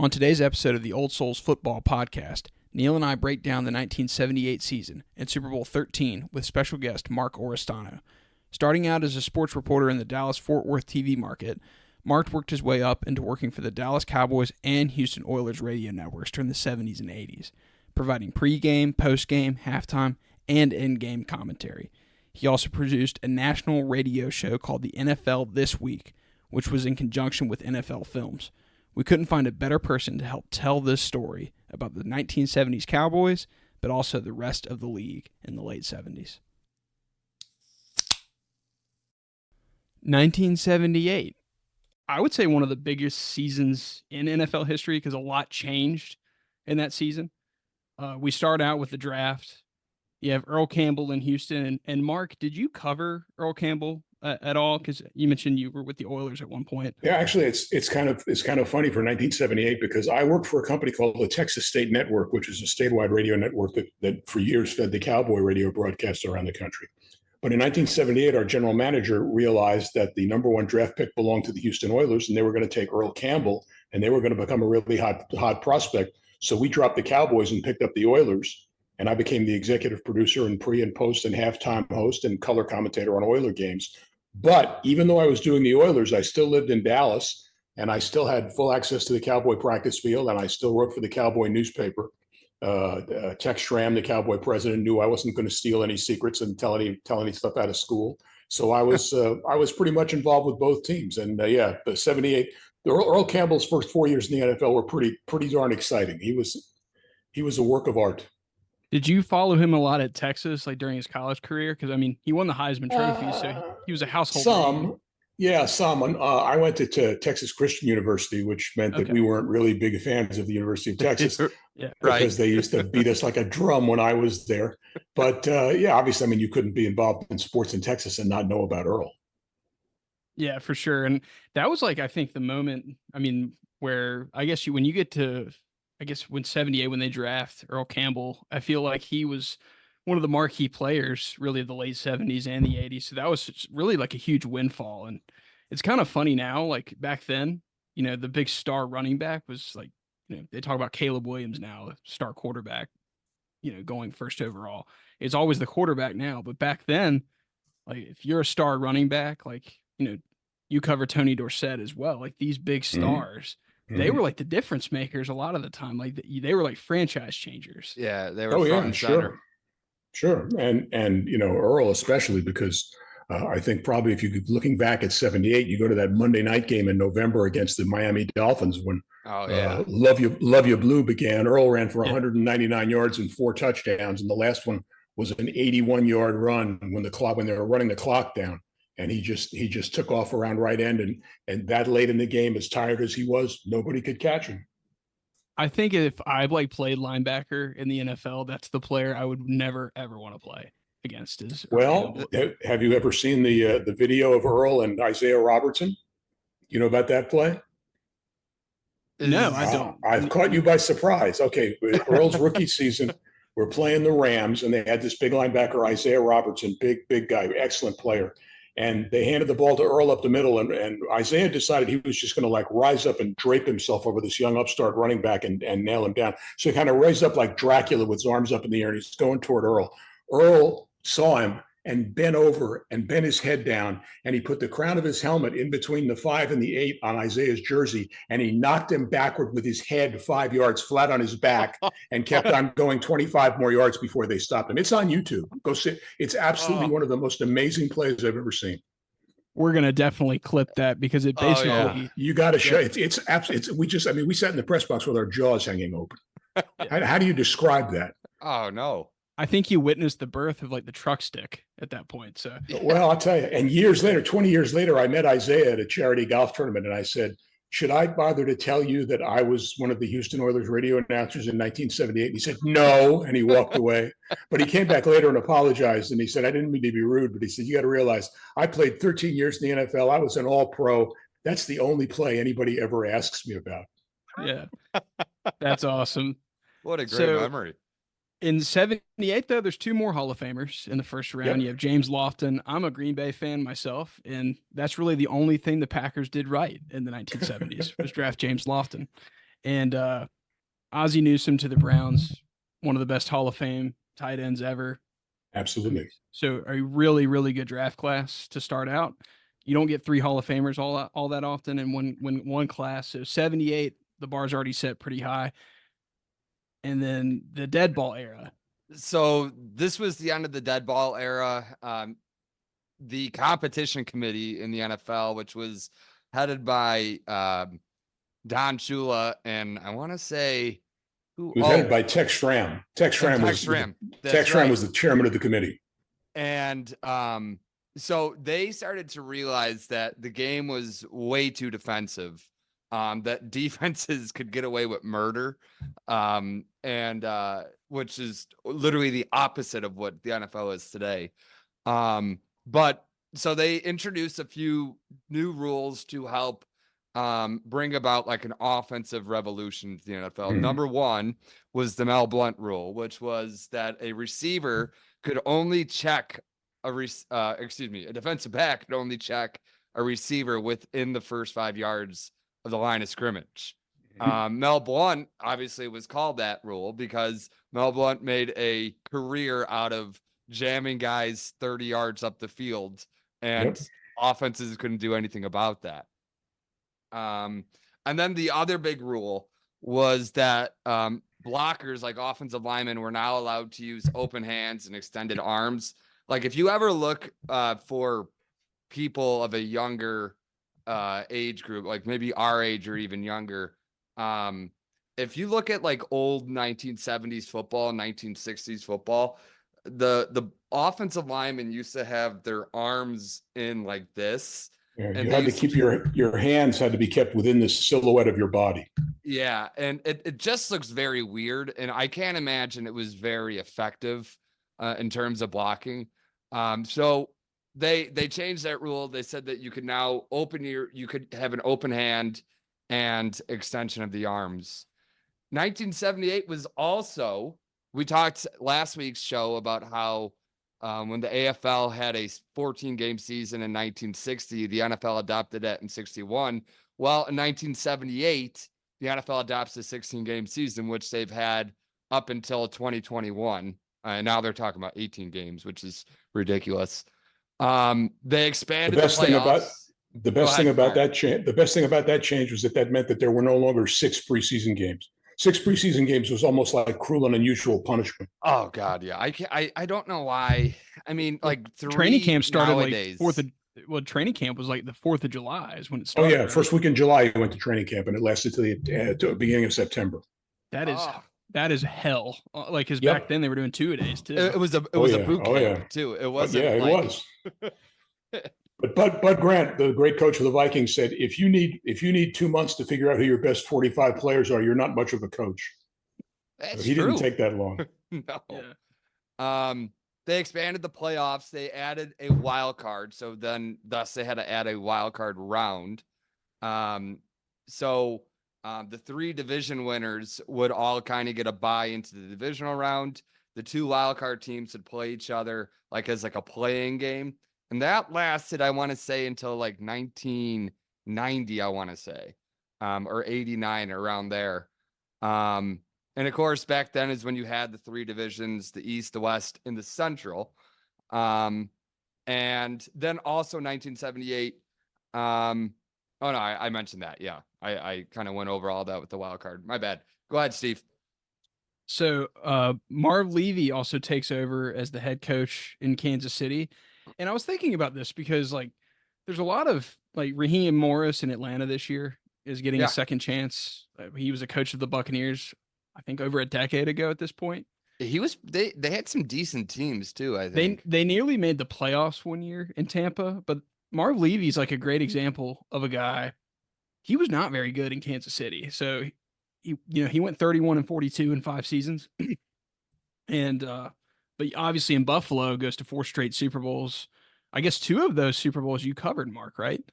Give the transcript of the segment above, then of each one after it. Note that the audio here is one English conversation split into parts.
On today's episode of the Old Souls Football Podcast, Neil and I break down the 1978 season and Super Bowl XIII with special guest Mark Oristano. Starting out as a sports reporter in the Dallas-Fort Worth TV market, Mark worked his way up into working for the Dallas Cowboys and Houston Oilers radio networks during the 70s and 80s, providing pregame, postgame, halftime, and in-game commentary. He also produced a national radio show called the NFL This Week, which was in conjunction with NFL Films. We couldn't find a better person to help tell this story about the 1970s Cowboys, but also the rest of the league in the late 70s. 1978. I would say one of the biggest seasons in NFL history because a lot changed in that season. We start out with the draft. You have Earl Campbell in Houston. And Mark, did you cover Earl Campbell at all? Because you mentioned you were with the Oilers at one point. Yeah, actually, it's kind of funny for 1978 because I worked for a company called the Texas State Network, which is a statewide radio network that for years fed the Cowboy radio broadcasts around the country. But in 1978, our general manager realized that the number one draft pick belonged to the Houston Oilers, and they were going to take Earl Campbell, and they were going to become a really hot prospect. So we dropped the Cowboys and picked up the Oilers, and I became the executive producer and pre and post and halftime host and color commentator on Oiler games. But even though I was doing the Oilers, I still lived in Dallas, and I still had full access to the Cowboy practice field, and I still wrote for the Cowboy newspaper. Tex Schramm, the Cowboy president, knew I wasn't going to steal any secrets and tell any stuff out of school. So I was pretty much involved with both teams. And the 78, Earl Campbell's first 4 years in the NFL were pretty darn exciting. He was a work of art. Did you follow him a lot at Texas, like during his college career? Because, I mean, he won the Heisman Trophy, so he was a household name. Yeah, some. I went to Texas Christian University, which meant that we weren't really big fans of the University of Texas because they used to beat us like a drum when I was there. But, obviously, I mean, you couldn't be involved in sports in Texas and not know about Earl. Yeah, for sure. And that was like, I think, the moment, I mean, where I guess when you get to – when 78, when they draft Earl Campbell, I feel like he was one of the marquee players really of the late 70s and the 80s. So that was really like a huge windfall. And it's kind of funny now, like back then, the big star running back was like, they talk about Caleb Williams now, a star quarterback, going first overall. It's always the quarterback now. But back then, like if you're a star running back, like, you cover Tony Dorsett as well, like these big stars. They were like the difference makers a lot of the time. Like they were like franchise changers. Yeah, they were front and center. Sure. And Earl especially because I think probably if you could, looking back at 78, you go to that Monday night game in November against the Miami Dolphins when Love You Blue began. Earl ran for 199 yards and 4 touchdowns. And the last one was an 81-yard run when they were running the clock down. And he just took off around right end, and that late in the game, as tired as he was, nobody could catch him. I think if I played linebacker in the NFL, that's the player I would never ever want to play against. Have you ever seen the video of Earl and Isaiah Robertson? You know about that play? No, I don't. I've caught you by surprise. Okay, Earl's rookie season, we're playing the Rams, and they had this big linebacker, Isaiah Robertson, big guy, excellent player. And they handed the ball to Earl up the middle, and Isaiah decided he was just going to rise up and drape himself over this young upstart running back and nail him down. So he kind of raised up like Dracula with his arms up in the air, and he's going toward Earl. Earl saw him and bent over and bent his head down, and he put the crown of his helmet in between the 5 and the 8 on Isaiah's jersey, and he knocked him backward with his head 5 yards flat on his back and kept on going 25 more yards before they stopped him. It's on YouTube. Go see it. It's absolutely one of the most amazing plays I've ever seen. We're going to definitely clip that because it basically you got to show it. It's absolutely, we sat in the press box with our jaws hanging open. How do you describe that? Oh, no. I think you witnessed the birth of the truck stick at that point. So, well, I'll tell you. And 20 years later, I met Isaiah at a charity golf tournament, and I said, "Should I bother to tell you that I was one of the Houston Oilers radio announcers in 1978?" And he said, "No," and he walked away. But he came back later and apologized, and he said, "I didn't mean to be rude, but he said you got to realize I played 13 years in the NFL. I was an All-Pro. That's the only play anybody ever asks me about." Yeah, that's awesome. What a great memory. In 78, though, there's 2 more Hall of Famers in the first round. Yep. You have James Lofton. I'm a Green Bay fan myself, and that's really the only thing the Packers did right in the 1970s was draft James Lofton. And Ozzie Newsome to the Browns, one of the best Hall of Fame tight ends ever. Absolutely. So a really, really good draft class to start out. You don't get 3 Hall of Famers all that often in one class. So 78, the bar's already set pretty high. And then the dead ball era. So this was the end of the dead ball era. The competition committee in the NFL, which was headed by Don Shula, and I want to say it was headed by Tex Schramm. Tex Schramm was the chairman of the committee. And so they started to realize that the game was way too defensive, that defenses could get away with murder, and which is literally the opposite of what the NFL is today. But so they introduced a few new rules to help bring about like an offensive revolution to the NFL. Number one was the Mel Blount rule, which was that a receiver could only check a defensive back could only check a receiver within the first 5 yards of the line of scrimmage. Mel Blount obviously was called that rule because Mel Blount made a career out of jamming guys 30 yards up the field, and offenses couldn't do anything about that. And then the other big rule was that blockers like offensive linemen were now allowed to use open hands and extended arms. Like if you ever look for people of a younger age group, like maybe our age or even younger, if you look at like old 1970s football, 1960s football, the offensive linemen used to have their arms in like this. Yeah, and you had to keep your hands had to be kept within the silhouette of your body. Yeah, and it just looks very weird, and I can't imagine it was very effective in terms of blocking. So they changed that rule. They said that you could now you could have an open hand and extension of the arms. 1978 was also, we talked last week's show about how when the AFL had a 14-game season in 1960, the NFL adopted it in 61. Well, in 1978, the NFL adopts a 16-game season, which they've had up until 2021. And now they're talking about 18 games, which is ridiculous. They expanded the playoffs. The best thing about that change was that meant that there were no longer 6 preseason games. 6 preseason games was almost like cruel and unusual punishment. Oh God, yeah. I don't know why. I mean, like training camp started nowadays. like training camp was like the 4th of July is when it started. Oh yeah, first week in July you went to training camp, and it lasted till the beginning of September. That is hell. Like, because back then they were doing 2-a-days too. It was a boot camp too. It wasn't. It was. But Bud Grant, the great coach of the Vikings, said, if you need 2 months to figure out who your best 45 players are, you're not much of a coach. He didn't take that long. No. Yeah. They expanded the playoffs. They added a wild card. So thus they had to add a wild card round. So the 3 division winners would all kind of get a bye into the divisional round. The 2 wild card teams would play each other like as like a playing game. And that lasted, I want to say, until like 1990, I want to say, or 89, around there. And of course, back then is when you had the 3 divisions, the East, the West, and the Central. And then also 1978. Oh, no, I mentioned that. Yeah, I kind of went over all that with the wild card. My bad. Go ahead, Steve. So Marv Levy also takes over as the head coach in Kansas City. And I was thinking about this because, like, there's a lot of, like, Raheem Morris in Atlanta this year is getting a second chance. He was a coach of the Buccaneers, I think, over a decade ago at this point. He was. They had some decent teams too, I think. They nearly made the playoffs one year in Tampa, but Marv Levy's like a great example of a guy. He was not very good in Kansas City. So he went 31-42 in 5 seasons. And but obviously in Buffalo goes to 4 straight Super Bowls. I guess 2 of those Super Bowls you covered, Mark, right?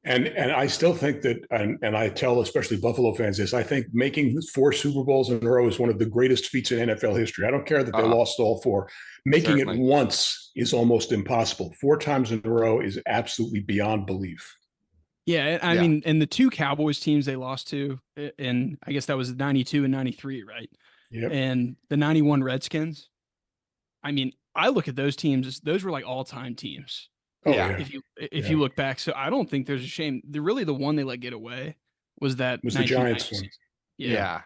And I still think that, and I tell especially Buffalo fans this, I think making 4 Super Bowls in a row is one of the greatest feats in NFL history. I don't care that they lost all 4. Making it once is almost impossible. 4 times in a row is absolutely beyond belief. Yeah, I mean, and the two Cowboys teams they lost to, and I guess that was 92 and 93, right? Yep. And the 91 Redskins. I mean, I look at those teams, those were like all-time teams. Oh, Yeah. yeah. If you look back. So I don't think there's a shame. Really the one they let get away was that Was the Giants one. Yeah.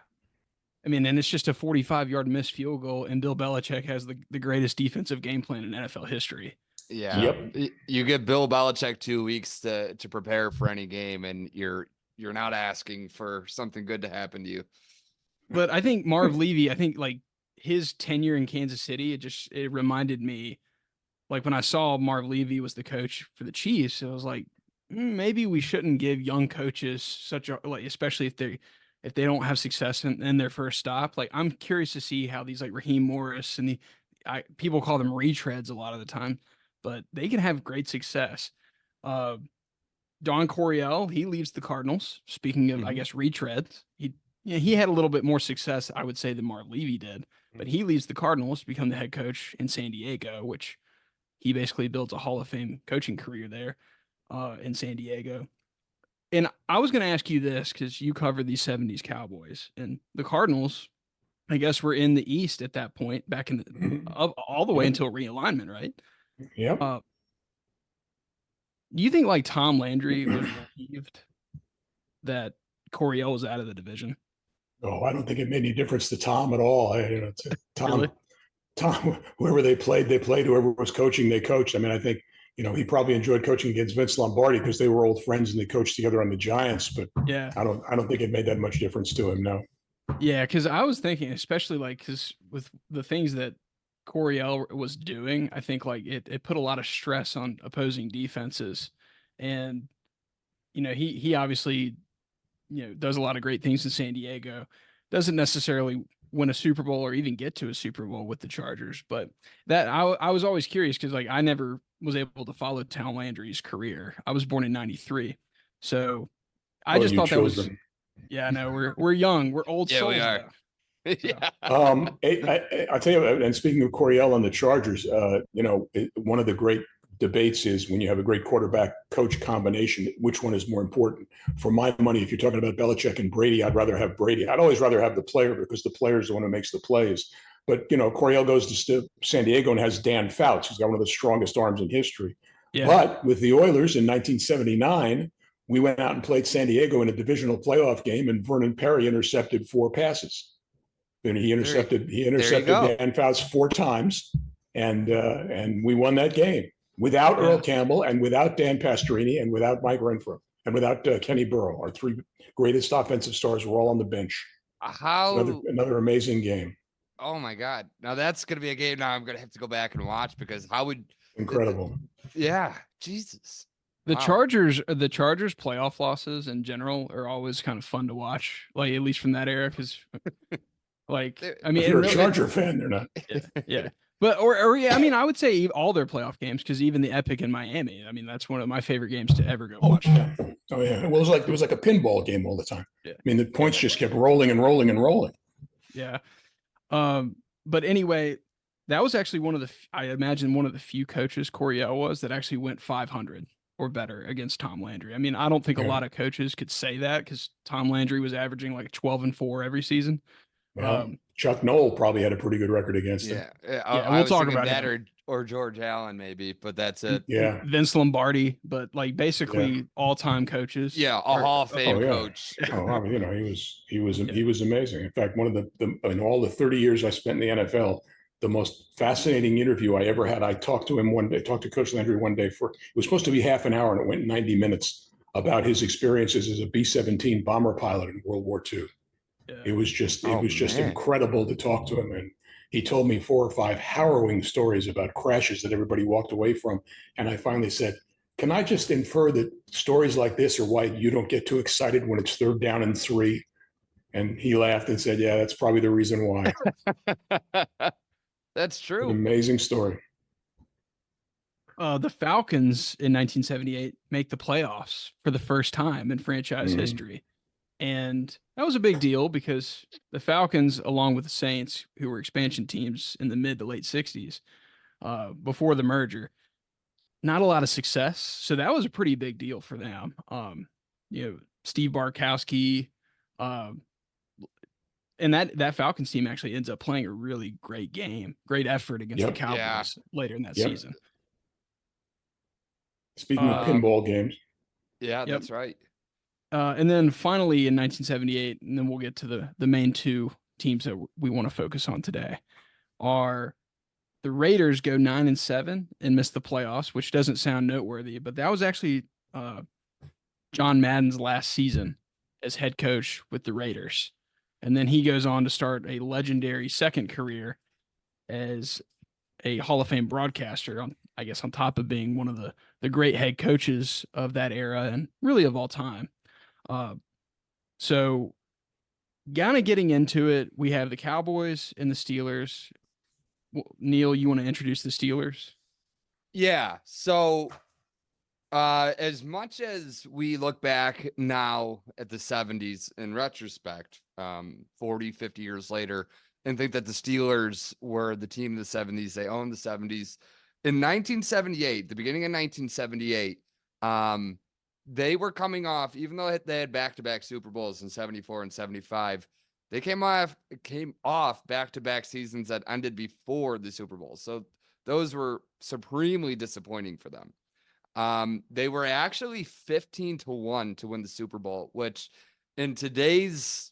I mean, and it's just a 45-yard missed field goal, and Bill Belichick has the greatest defensive game plan in NFL history. Yeah. Yep. You give Bill Belichick 2 weeks to prepare for any game, and you're not asking for something good to happen to you. But I think Marv Levy, I think like his tenure in Kansas City, it reminded me, like when I saw Marv Levy was the coach for the Chiefs, it was like, maybe we shouldn't give young coaches such a, like, especially if they don't have success in their first stop. Like, I'm curious to see how these like Raheem Morris and people call them retreads a lot of the time, but they can have great success. Don Coryell, he leaves the Cardinals. Speaking of, I guess, retreads, he had a little bit more success, I would say, than Marv Levy did, but he leaves the Cardinals to become the head coach in San Diego, which he basically builds a Hall of Fame coaching career there in San Diego. And I was going to ask you this because you covered these 70s Cowboys, and the Cardinals, I guess, were in the East at that point, back in the all the way until realignment, right? Yep. Do you think like Tom Landry was relieved that Coryell was out of the division? Oh, I don't think it made any difference to Tom at all. Tom, Really? Tom, whoever they played. Whoever was coaching, they coached. I mean, I think, he probably enjoyed coaching against Vince Lombardi because they were old friends and they coached together on the Giants. But Yeah. I don't think it made that much difference to him. No. Yeah, because I was thinking, especially like, because with the things that Coryell was doing, I think like it put a lot of stress on opposing defenses, and he obviously does a lot of great things in San Diego. Doesn't necessarily win a Super Bowl or even get to a Super Bowl with the Chargers, but that I was always curious because like I never was able to follow Tom Landry's career. I was born in '93, so I just thought that was. Yeah, no, we're young, we're old souls. We are. Yeah. I'll tell you, and speaking of Coryell and the Chargers, one of the great debates is when you have a great quarterback coach combination, which one is more important? For my money, if you're talking about Belichick and Brady, I'd rather have Brady. I'd always rather have the player because the player is the one who makes the plays. But, Coryell goes to San Diego and has Dan Fouts, who's got one of the strongest arms in history. Yeah. But with the Oilers in 1979, we went out and played San Diego in a divisional playoff game, and Vernon Perry intercepted 4 passes. And he intercepted Dan Fouts 4 times, and we won that game without Earl Campbell and without Dan Pastorini and without Mike Renfro and without Kenny Burrow. Our 3 greatest offensive stars were all on the bench. Another amazing game. Oh my God! Now that's going to be a game. Now I'm going to have to go back and watch because incredible. Jesus. The Chargers playoff losses in general are always kind of fun to watch, like at least from that era, because like I mean, if you're a Charger fan, they're not. Yeah. But I mean, I would say all their playoff games, because even the epic in Miami, I mean, that's one of my favorite games to ever go watch. Oh yeah, it was like a pinball game all the time. Yeah. I mean, the points just kept rolling and rolling and rolling. Yeah. But anyway, that was actually I imagine one of the few coaches Coryell was that actually went 500 or better against Tom Landry. I mean, I don't think a lot of coaches could say that because Tom Landry was averaging like 12-4 every season. Well, Chuck Noll probably had a pretty good record against him. We'll talk about that or George Allen maybe, but that's it. Yeah, Vince Lombardi, but like basically all-time coaches. Yeah, a Hall of Fame coach. I mean, he was amazing. In fact, one of the in all the 30 years I spent in the NFL, the most fascinating interview I ever had. I talked to Coach Landry one day it was supposed to be half an hour and it went 90 minutes about his experiences as a B-17 bomber pilot in World War II. Yeah. It was just incredible to talk to him. And he told me 4 or 5 harrowing stories about crashes that everybody walked away from. And I finally said, can I just infer that stories like this are why you don't get too excited when it's 3rd down and 3? And he laughed and said, yeah, that's probably the reason why. That's true. An amazing story. The Falcons in 1978 make the playoffs for the first time in franchise history. And that was a big deal because the Falcons, along with the Saints, who were expansion teams in the mid to late 60s, before the merger, not a lot of success. So that was a pretty big deal for them. Steve Barkowski, um, and that Falcons team actually ends up playing a really great game, great effort against the Yep. Cowboys later in that Yep. season. Speaking of pinball games. Yeah, Yep. that's right. And then finally in 1978, and then we'll get to the main two teams that we want to focus on today, are the Raiders go 9-7 and miss the playoffs, which doesn't sound noteworthy, but that was actually John Madden's last season as head coach with the Raiders. And then he goes on to start a legendary second career as a Hall of Fame broadcaster, I guess on top of being one of the great head coaches of that era and really of all time. So kind of getting into it, we have the Cowboys and the Steelers. Neil, you want to introduce the Steelers? Yeah. So as much as we look back now at the 70s in retrospect, 40, 50 years later, and think that the Steelers were the team of the 70s, they owned the 70s. In 1978, the beginning of 1978, they were coming off, even though they had back-to-back Super Bowls in 74 and 75, they came off back-to-back seasons that ended before the Super Bowl. So those were supremely disappointing for them. They were actually 15-1 to win the Super Bowl, which in today's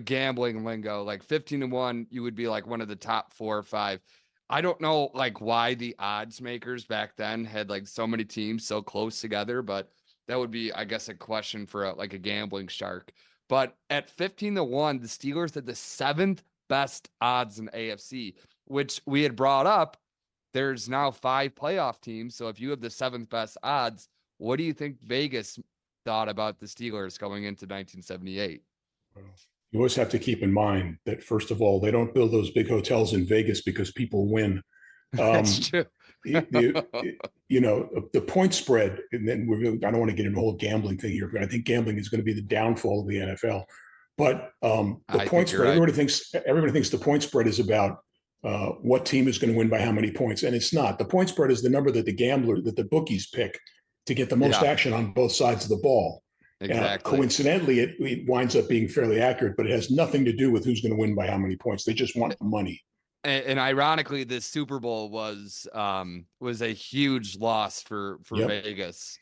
gambling lingo, like 15-1, you would be like one of the top 4 or 5. I don't know like why the odds makers back then had like so many teams so close together, but that would be, I guess, a question for like a gambling shark. But at 15-1, the Steelers had the 7th best odds in AFC, which we had brought up. There's now 5 playoff teams. So if you have the 7th best odds, what do you think Vegas thought about the Steelers going into 1978? You always have to keep in mind that, first of all, they don't build those big hotels in Vegas because people win. That's true. The point spread, and then I don't want to get into the whole gambling thing here, but I think gambling is going to be the downfall of the NFL. But the point spread, everybody thinks the point spread is about what team is going to win by how many points, and it's not. The point spread is the number that the bookies pick to get the most action on both sides of the ball. Exactly. Coincidentally, it winds up being fairly accurate, but it has nothing to do with who's going to win by how many points. They just want the money. And ironically, this Super Bowl was a huge loss for Vegas.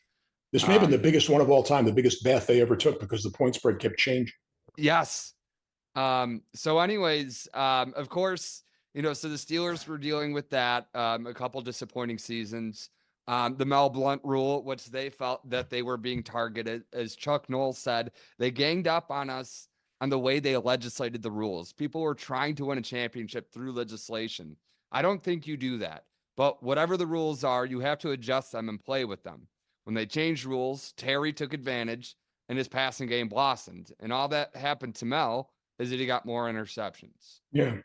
This may have been the biggest one of all time, the biggest bath they ever took because the point spread kept changing. Yes. So anyways, of course, so the Steelers were dealing with that, a couple disappointing seasons. The Mel Blount rule, which they felt that they were being targeted, as Chuck Noll said, they ganged up on us on the way they legislated the rules. People were trying to win a championship through legislation. I don't think you do that, but whatever the rules are, you have to adjust them and play with them. When they changed rules, Terry took advantage and his passing game blossomed. And all that happened to Mel is that he got more interceptions. Yeah.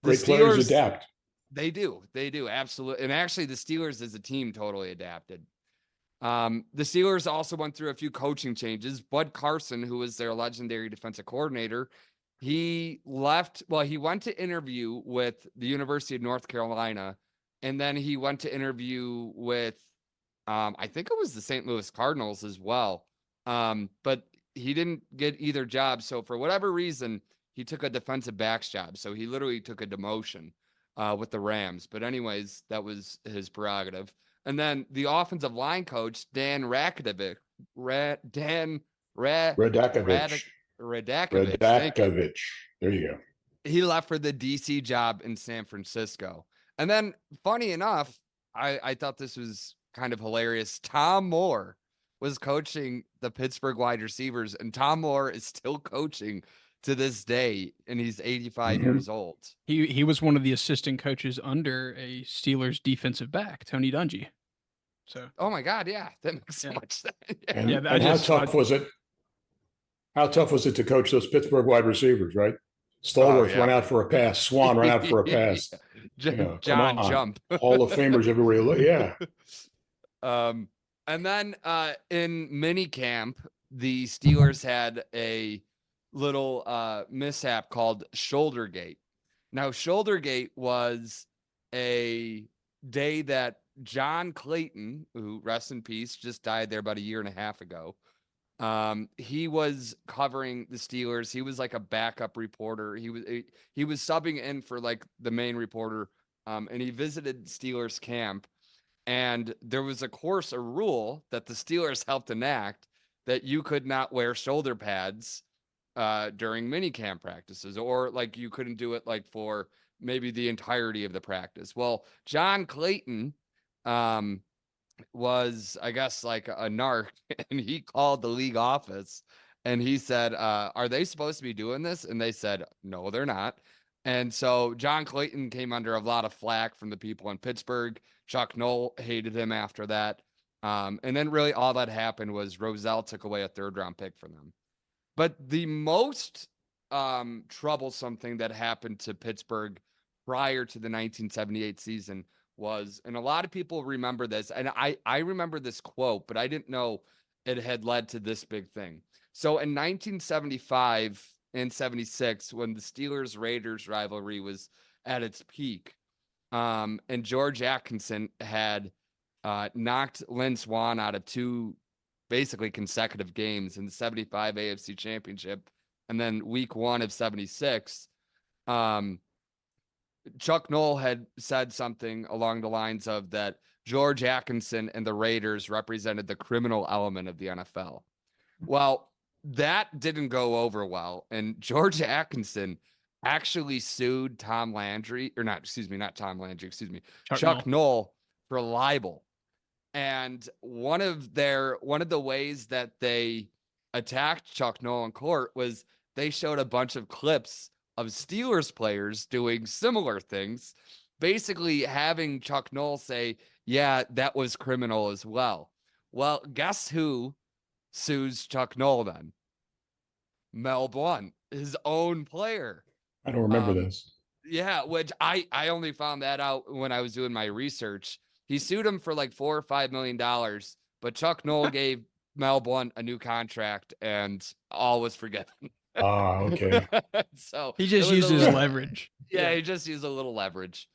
Great players adapt. They do. Absolutely. And actually the Steelers as a team totally adapted. The Steelers also went through a few coaching changes. Bud Carson, who was their legendary defensive coordinator, he left. Well, he went to interview with the University of North Carolina, and then he went to interview with, I think it was the St. Louis Cardinals as well. But he didn't get either job. So for whatever reason, he took a defensive backs job. So he literally took a demotion with the Rams. But anyways, that was his prerogative. And then the offensive line coach, Dan Radakovich. There you go. He left for the DC job in San Francisco. And then, funny enough, I thought this was kind of hilarious. Tom Moore was coaching the Pittsburgh wide receivers, and Tom Moore is still coaching to this day, and he's 85 years old. He was one of the assistant coaches under a Steelers defensive back, Tony Dungy. So, oh my God, yeah, that makes so much sense. And how tough was it? How tough was it to coach those Pittsburgh wide receivers? Right, Stallworth ran out for a pass, Swan ran out for a pass. John Jump, Hall of Famers everywhere you look. Yeah. And then in mini camp, the Steelers had a little mishap called Shouldergate. Now, Shouldergate was a day that John Clayton, who rest in peace, just died there about a year and a half ago. He was covering the Steelers. He was like a backup reporter. He was subbing in for like the main reporter. And he visited Steelers camp, and there was a rule that the Steelers helped enact that you could not wear shoulder pads during mini camp practices, or like you couldn't do it like for maybe the entirety of the practice. Well, John Clayton was, I guess, like a narc, and he called the league office and he said, are they supposed to be doing this? And they said, no, they're not. And so John Clayton came under a lot of flack from the people in Pittsburgh. Chuck Noll hated him after that. And then really all that happened was Roselle took away a 3rd-round pick from them. But the most troublesome thing that happened to Pittsburgh prior to the 1978 season was, and a lot of people remember this, and I remember this quote, but I didn't know it had led to this big thing. So in 1975 and 76, when the Steelers-Raiders rivalry was at its peak, and George Atkinson had knocked Lynn Swann out of 2 basically consecutive games in the 75 AFC Championship, and then week 1 of 76, Chuck Noll had said something along the lines of that George Atkinson and the Raiders represented the criminal element of the NFL. Well, that didn't go over well, and George Atkinson actually sued Tom Landry, or not, excuse me, not Tom Landry, excuse me, Chuck Noll for libel. And one of the ways that they attacked Chuck Noll in court was they showed a bunch of clips of Steelers players doing similar things, basically having Chuck Noll say, yeah, that was criminal as well. Well, guess who sues Chuck Noll then? Mel Blount, his own player. I don't remember this. Yeah, which I only found that out when I was doing my research. He sued him for like $4 or $5 million, but Chuck Noll gave Mel Blount a new contract, and all was forgiven. Okay. So he just used his leverage. Yeah, he just used a little leverage.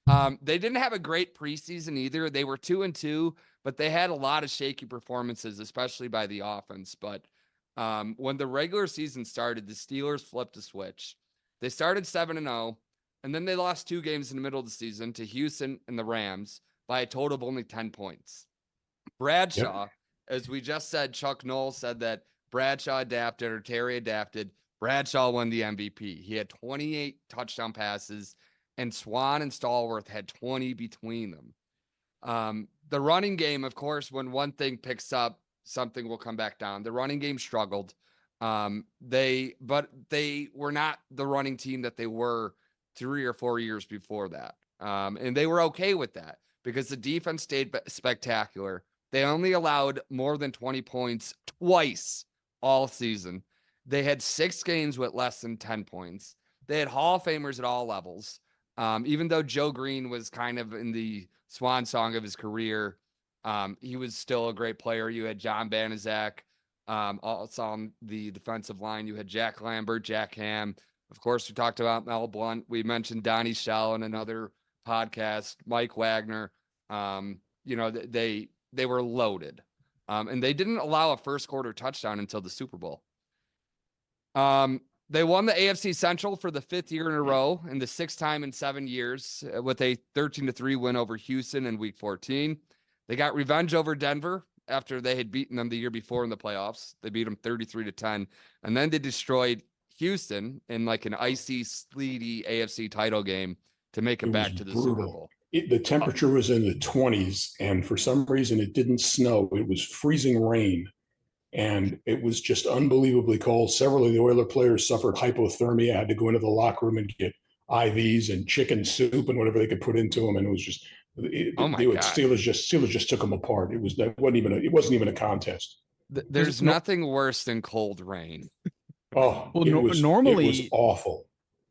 They didn't have a great preseason either. They were 2-2, but they had a lot of shaky performances, especially by the offense. But when the regular season started, the Steelers flipped a switch. They started 7-0, and then they lost 2 games in the middle of the season to Houston and the Rams by a total of only 10 points. Bradshaw, as we just said, Chuck Noll said that Bradshaw adapted, or Terry adapted. Bradshaw won the MVP. He had 28 touchdown passes, and Swann and Stallworth had 20 between them. The running game, of course, when one thing picks up, something will come back down. The running game struggled. They were not the running team that they were 3 or 4 years before that. And they were okay with that because the defense stayed spectacular. They only allowed more than 20 points twice all season. They had 6 games with less than 10 points. They had Hall of Famers at all levels. Even though Joe Green was kind of in the swan song of his career, he was still a great player. You had John Banaszak. Also on the defensive line, you had Jack Lambert, Jack Ham. Of course, we talked about Mel Blount. We mentioned Donnie Shell in another podcast, Mike Wagner. They were loaded. And they didn't allow a first quarter touchdown until the Super Bowl. They won the AFC Central for the 5th year in a row and the 6th time in 7 years with a 13-3 win over Houston in week 14. They got revenge over Denver after they had beaten them the year before in the playoffs. They beat them 33-10. And then they destroyed Houston in like an icy, sleety AFC title game to make it back to the Super Bowl. The temperature was in the 20s, and for some reason it didn't snow. It was freezing rain, and it was just unbelievably cold. Several of the Oiler players suffered hypothermia, had to go into the locker room and get IVs and chicken soup and whatever they could put into them, and it was just Steelers just took them apart. It wasn't even a contest. There's nothing worse than cold rain. Oh, well, normally it was awful.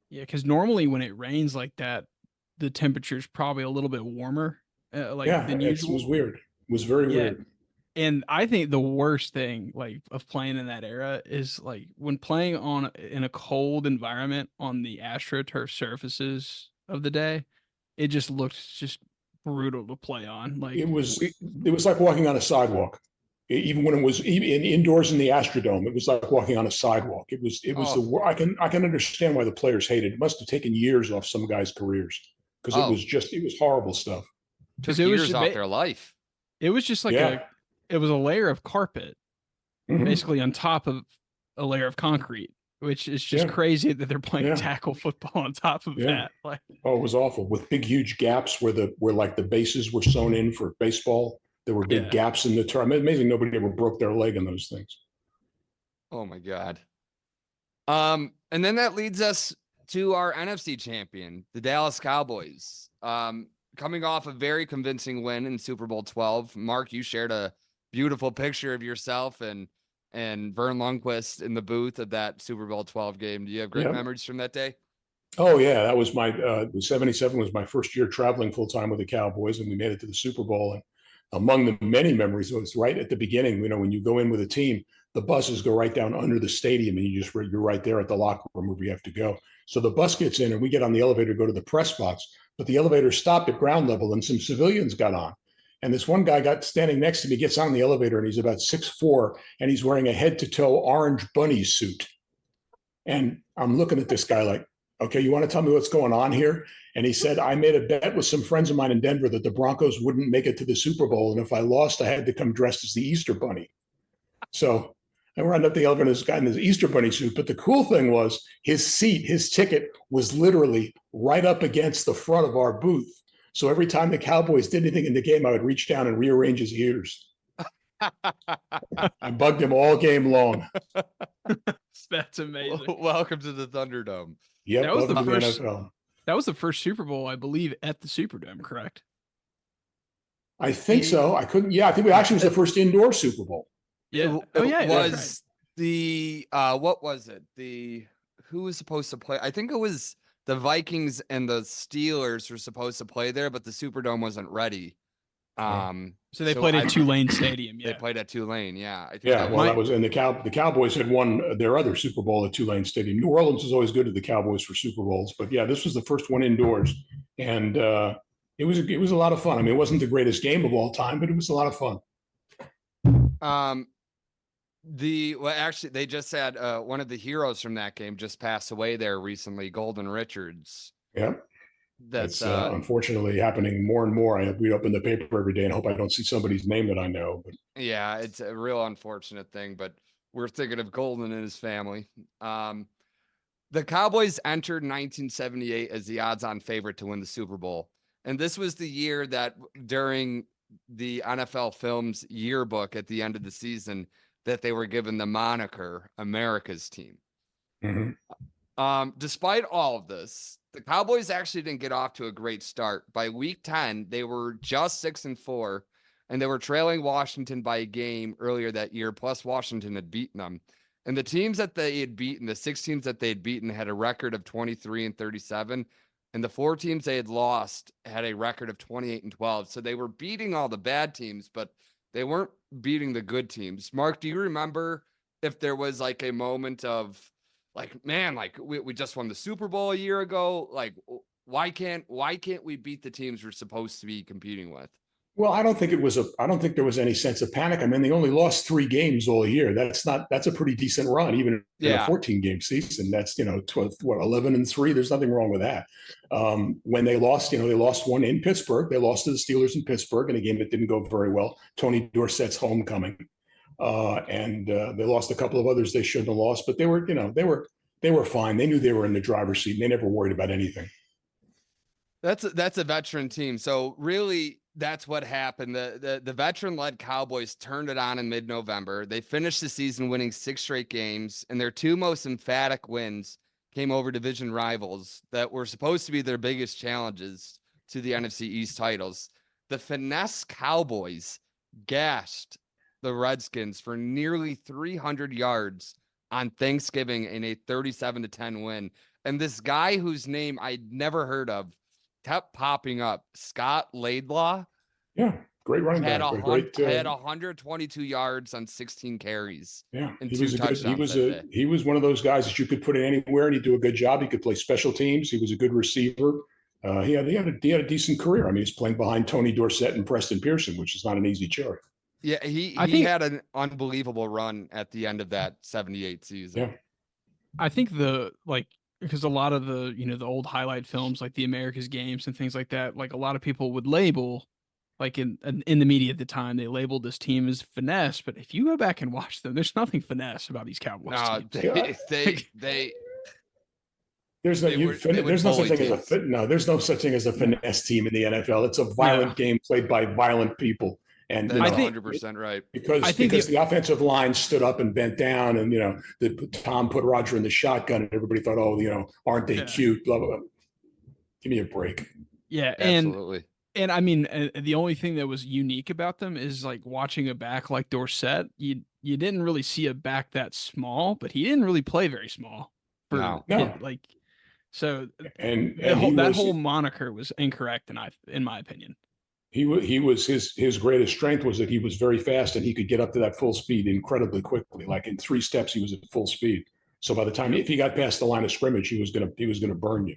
Yeah, because normally when it rains like that, the temperature is probably a little bit warmer. Than usual. It was weird. It was very weird. And I think the worst thing of playing in that era is when playing in a cold environment on the AstroTurf surfaces of the day, it just looked just brutal to play on. Like it was like walking on a sidewalk. Even when it was even indoors in the Astrodome, it was like walking on a sidewalk. It was I can understand why the players hated it. It must have taken years off some guys' careers because it was horrible stuff. Took years off their life. It was just like it was a layer of carpet, basically on top of a layer of concrete, which is just crazy that they're playing tackle football on top of that. Like, oh, it was awful with big, huge gaps where like the bases were sewn in for baseball. There were big gaps in the turf. Amazing nobody ever broke their leg in those things. Oh my God. And then that leads us to our NFC champion, the Dallas Cowboys. Coming off a very convincing win in Super Bowl 12. Mark, you shared a beautiful picture of yourself and Vern Lundquist in the booth of that Super Bowl 12 game. Do you have great memories from that day? Oh yeah, that was my 77 was my first year traveling full time with the Cowboys, and we made it to the Super Bowl. And among the many memories, it was right at the beginning. You know, when you go in with a team, the buses go right down under the stadium, and you're right there at the locker room where you have to go. So the bus gets in, and we get on the elevator to go to the press box. But the elevator stopped at ground level, and some civilians got on. And this one guy got standing next to me, gets on the elevator, and he's about 6'4", and he's wearing a head-to-toe orange bunny suit. And I'm looking at this guy like, okay, you want to tell me what's going on here? And he said, I made a bet with some friends of mine in Denver that the Broncos wouldn't make it to the Super Bowl. And if I lost, I had to come dressed as the Easter Bunny. So I ran up the elevator, this guy in his Easter Bunny suit. But the cool thing was his ticket was literally right up against the front of our booth. So every time the Cowboys did anything in the game, I would reach down and rearrange his ears. I bugged him all game long. That's amazing. Welcome to the Thunderdome. Yeah, that was the first Super Bowl, I believe, at the Superdome, correct? I think so. I think it actually was the first indoor Super Bowl. Yeah. It was the what was it? Who was supposed to play? I think it was the Vikings and the Steelers were supposed to play there, but the Superdome wasn't ready. So they played at Tulane Stadium. Yeah, they played at Tulane. Yeah, I think that was, and the Cowboys had won their other Super Bowl at Tulane Stadium. New Orleans was always good to the Cowboys for Super Bowls, but yeah, this was the first one indoors, and it was a lot of fun. I mean, it wasn't the greatest game of all time, but it was a lot of fun. Actually, they just had one of the heroes from that game just passed away there recently, Golden Richards. Yeah. That's unfortunately happening more and more. I read open the paper every day and hope I don't see somebody's name that I know. But yeah, it's a real unfortunate thing, but we're thinking of Golden and his family. The Cowboys entered 1978 as the odds-on favorite to win the Super Bowl. And this was the year that during the NFL Films yearbook at the end of the season that they were given the moniker America's Team. Mm-hmm. Despite all of this, the Cowboys actually didn't get off to a great start. By week 10, they were just 6-4, and they were trailing Washington by a game earlier that year, plus Washington had beaten them. And the teams that they had beaten, the 6 teams that they had beaten, had a record of 23-37, and the 4 teams they had lost had a record of 28-12. So they were beating all the bad teams, but they weren't beating the good teams. Mark, do you remember if there was like a moment of, like, man, like we just won the Super Bowl a year ago. Like, why can't we beat the teams we're supposed to be competing with? Well, I don't think there was any sense of panic. I mean, they only lost 3 games all year. That's a pretty decent run, even in a 14-game season. That's 11-3. There's nothing wrong with that. When they lost, they lost one in Pittsburgh. They lost to the Steelers in Pittsburgh in a game that didn't go very well. Tony Dorsett's homecoming. And they lost a couple of others they shouldn't have lost, but they were fine. They knew they were in the driver's seat, and they never worried about anything. That's a veteran team. So really, that's what happened. The veteran-led Cowboys turned it on in mid-November. They finished the season winning 6 straight games, and their 2 most emphatic wins came over division rivals that were supposed to be their biggest challenges to the NFC East titles. The finesse Cowboys gashed the Redskins for nearly 300 yards on Thanksgiving in a 37-10 win. And this guy whose name I'd never heard of kept popping up, Scott Laidlaw. Yeah, great running back. Had 122 yards on 16 carries. Yeah, and 2 touchdowns. He was one of those guys that you could put in anywhere and he'd do a good job. He could play special teams. He was a good receiver. He had a decent career. I mean, he's playing behind Tony Dorsett and Preston Pearson, which is not an easy choice. Yeah, I he think had an unbelievable run at the end of that 78 season. Yeah. I think because a lot of the old highlight films like the America's Games and things like that, like a lot of people would label like in the media at the time, they labeled this team as finesse, but if you go back and watch them, there's nothing finesse about these Cowboys No, teams. There's no such thing as a fit. No, there's no such thing as a finesse team in the NFL. It's a violent game played by violent people. And that's 100% right. Because the offensive line stood up and bent down, and Tom put Roger in the shotgun, and everybody thought, aren't they cute? Blah blah blah. Give me a break. Yeah, absolutely. And I mean, the only thing that was unique about them is like watching a back like Dorsett. You didn't really see a back that small, but he didn't really play very small. No. So and that whole moniker was incorrect, in my opinion. He was his greatest strength was that he was very fast and he could get up to that full speed incredibly quickly. Like in 3 steps, he was at full speed. So by the time if he got past the line of scrimmage, he was gonna burn you.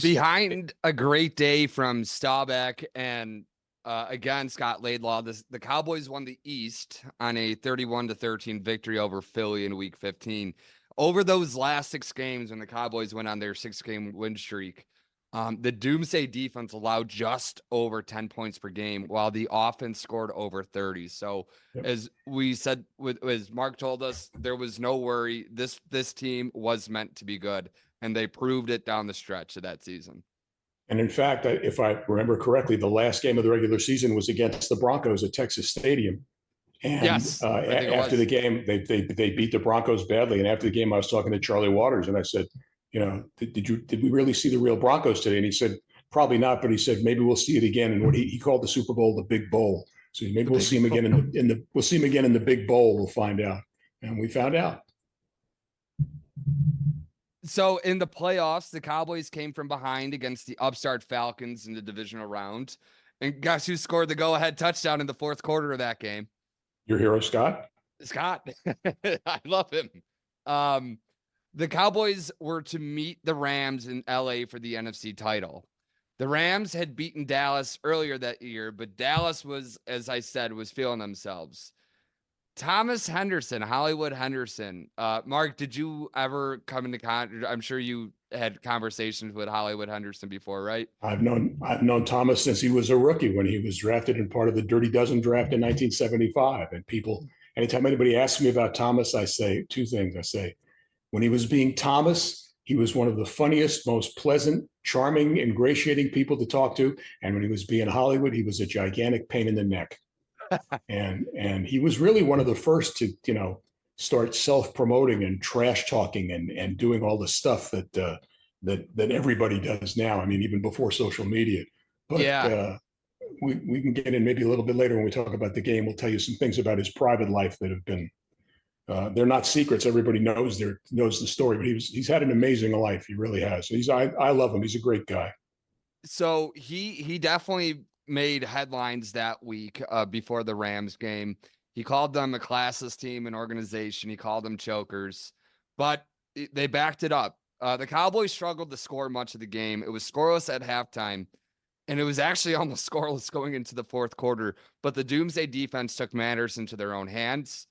Behind a great day from Staubach and again Scott Laidlaw, the Cowboys won the East on a 31-13 victory over Philly in Week 15. Over those last 6 games, when the Cowboys went on their 6-game win streak, the Doomsday defense allowed just over 10 points per game, while the offense scored over 30. So, as we said, as Mark told us, there was no worry. This team was meant to be good, and they proved it down the stretch of that season. And in fact, if I remember correctly, the last game of the regular season was against the Broncos at Texas Stadium. And yes, after the game, they beat the Broncos badly. And after the game, I was talking to Charlie Waters, and I said, did we really see the real Broncos today? And he said, probably not, but he said maybe we'll see it again. And what he called the Super Bowl the Big Bowl. So maybe we'll see him again we'll see him again in the Big Bowl. We'll find out, and we found out. So in the playoffs, the Cowboys came from behind against the upstart Falcons in the divisional round, and guess who scored the go-ahead touchdown in the 4th quarter of that game? Your hero, Scott. I love him. The Cowboys were to meet the Rams in LA for the NFC title. The Rams had beaten Dallas earlier that year, but Dallas was, as I said, was feeling themselves. Thomas Henderson, Hollywood Henderson. Mark, did you ever come into contact? I'm sure you had conversations with Hollywood Henderson before, right? I've known Thomas since he was a rookie, when he was drafted in part of the Dirty Dozen draft in 1975. And anytime anybody asks me about Thomas, I say 2 things. I say, when he was being Thomas, he was one of the funniest, most pleasant, charming, ingratiating people to talk to. And when he was being Hollywood, he was a gigantic pain in the neck. and he was really one of the first to, start self-promoting and trash talking and doing all the stuff that everybody does now. I mean, even before social media. But we can get in maybe a little bit later when we talk about the game. We'll tell you some things about his private life that have been. They're not secrets. Everybody knows the story, but he's had an amazing life. He really has. I love him. He's a great guy. So he definitely made headlines that week before the Rams game. He called them a classless team and organization. He called them chokers, but they backed it up. The Cowboys struggled to score much of the game. It was scoreless at halftime, and it was actually almost scoreless going into the 4th quarter. But the Doomsday defense took matters into their own hands.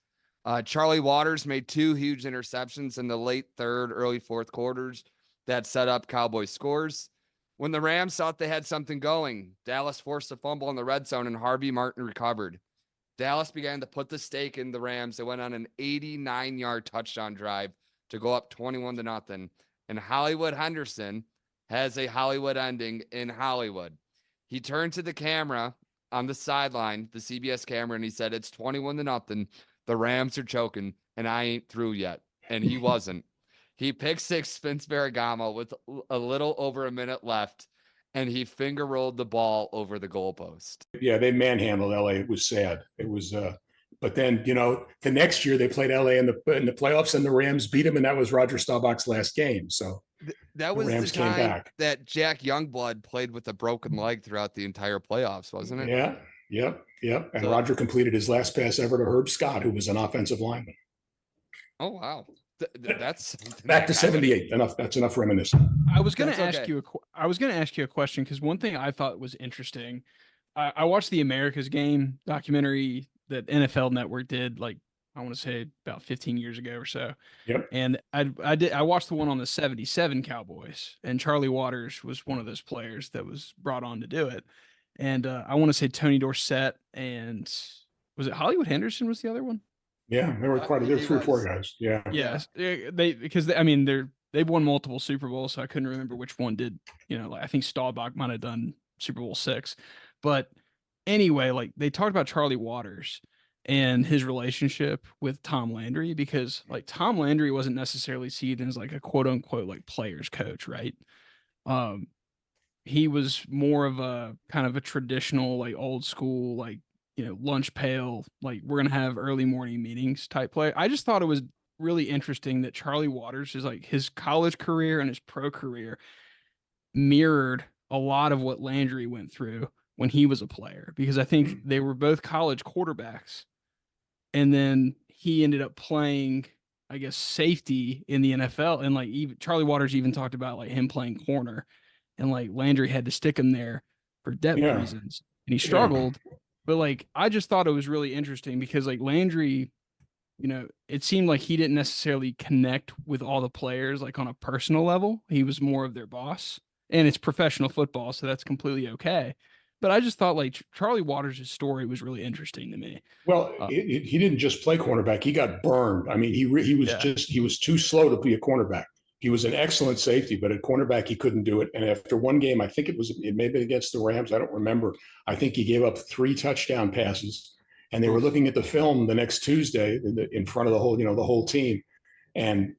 Charlie Waters made 2 huge interceptions in the late 3rd, early 4th quarters that set up Cowboys scores. When the Rams thought they had something going, Dallas forced a fumble in the red zone and Harvey Martin recovered. Dallas began to put the stake in the Rams. They went on an 89-yard touchdown drive to go up 21-0. And Hollywood Henderson has a Hollywood ending in Hollywood. He turned to the camera on the sideline, the CBS camera, and he said, "It's 21-0. The Rams are choking, and I ain't through yet." And he wasn't. He picked 6 Vince Ferragamo with a little over a minute left, and he finger rolled the ball over the goalpost. Yeah, they manhandled LA. It was sad. It was, but then the next year they played LA in the playoffs, and the Rams beat them, and that was Roger Staubach's last game. So that was the time that Jack Youngblood played with a broken leg throughout the entire playoffs, wasn't it? Yeah. Yep. And Roger completed his last pass ever to Herb Scott, who was an offensive lineman. Oh, wow. That's Back to 78. Enough. That's enough reminiscing. I was going to That's ask okay. you. I was going to ask you a question because one thing I thought was interesting. I watched the America's Game documentary that NFL Network did, like I want to say about 15 years ago or so. Yep. And I watched the one on the 77 Cowboys, and Charlie Waters was one of those players that was brought on to do it. And I want to say Tony Dorsett and was it Hollywood Henderson was the other one? Yeah, there were there were He 3 or 4 was. guys. Yeah. Yes, they've won multiple Super Bowls, so I couldn't remember which one did. Like I think Staubach might have done Super Bowl 6, but anyway, like they talked about Charlie Waters and his relationship with Tom Landry because like Tom Landry wasn't necessarily seen as like a quote unquote like players coach, right? Um, he was more of a kind of a traditional like old school like lunch pail, like we're gonna have early morning meetings type play. I just thought it was really interesting that Charlie Waters is like his college career and his pro career mirrored a lot of what Landry went through when he was a player because I think they were both college quarterbacks, and then he ended up playing I guess safety in the NFL, and like even Charlie Waters even talked about like him playing corner, and like Landry had to stick him there for depth Yeah. reasons, and he Yeah. struggled. But like I just thought it was really interesting because like Landry, it seemed like he didn't necessarily connect with all the players like on a personal level. He was more of their boss, and it's professional football, so that's completely okay. But I just thought like Charlie Waters' story was really interesting to me. Well, Uh, he didn't just play cornerback. He got burned. I mean, he yeah, was too slow to be a cornerback. He was an excellent safety, but at cornerback he couldn't do it. And after one game, I think it may have been against the Rams. I don't remember. I think he gave up 3 touchdown passes, and they were looking at the film the next Tuesday in front of the whole team. And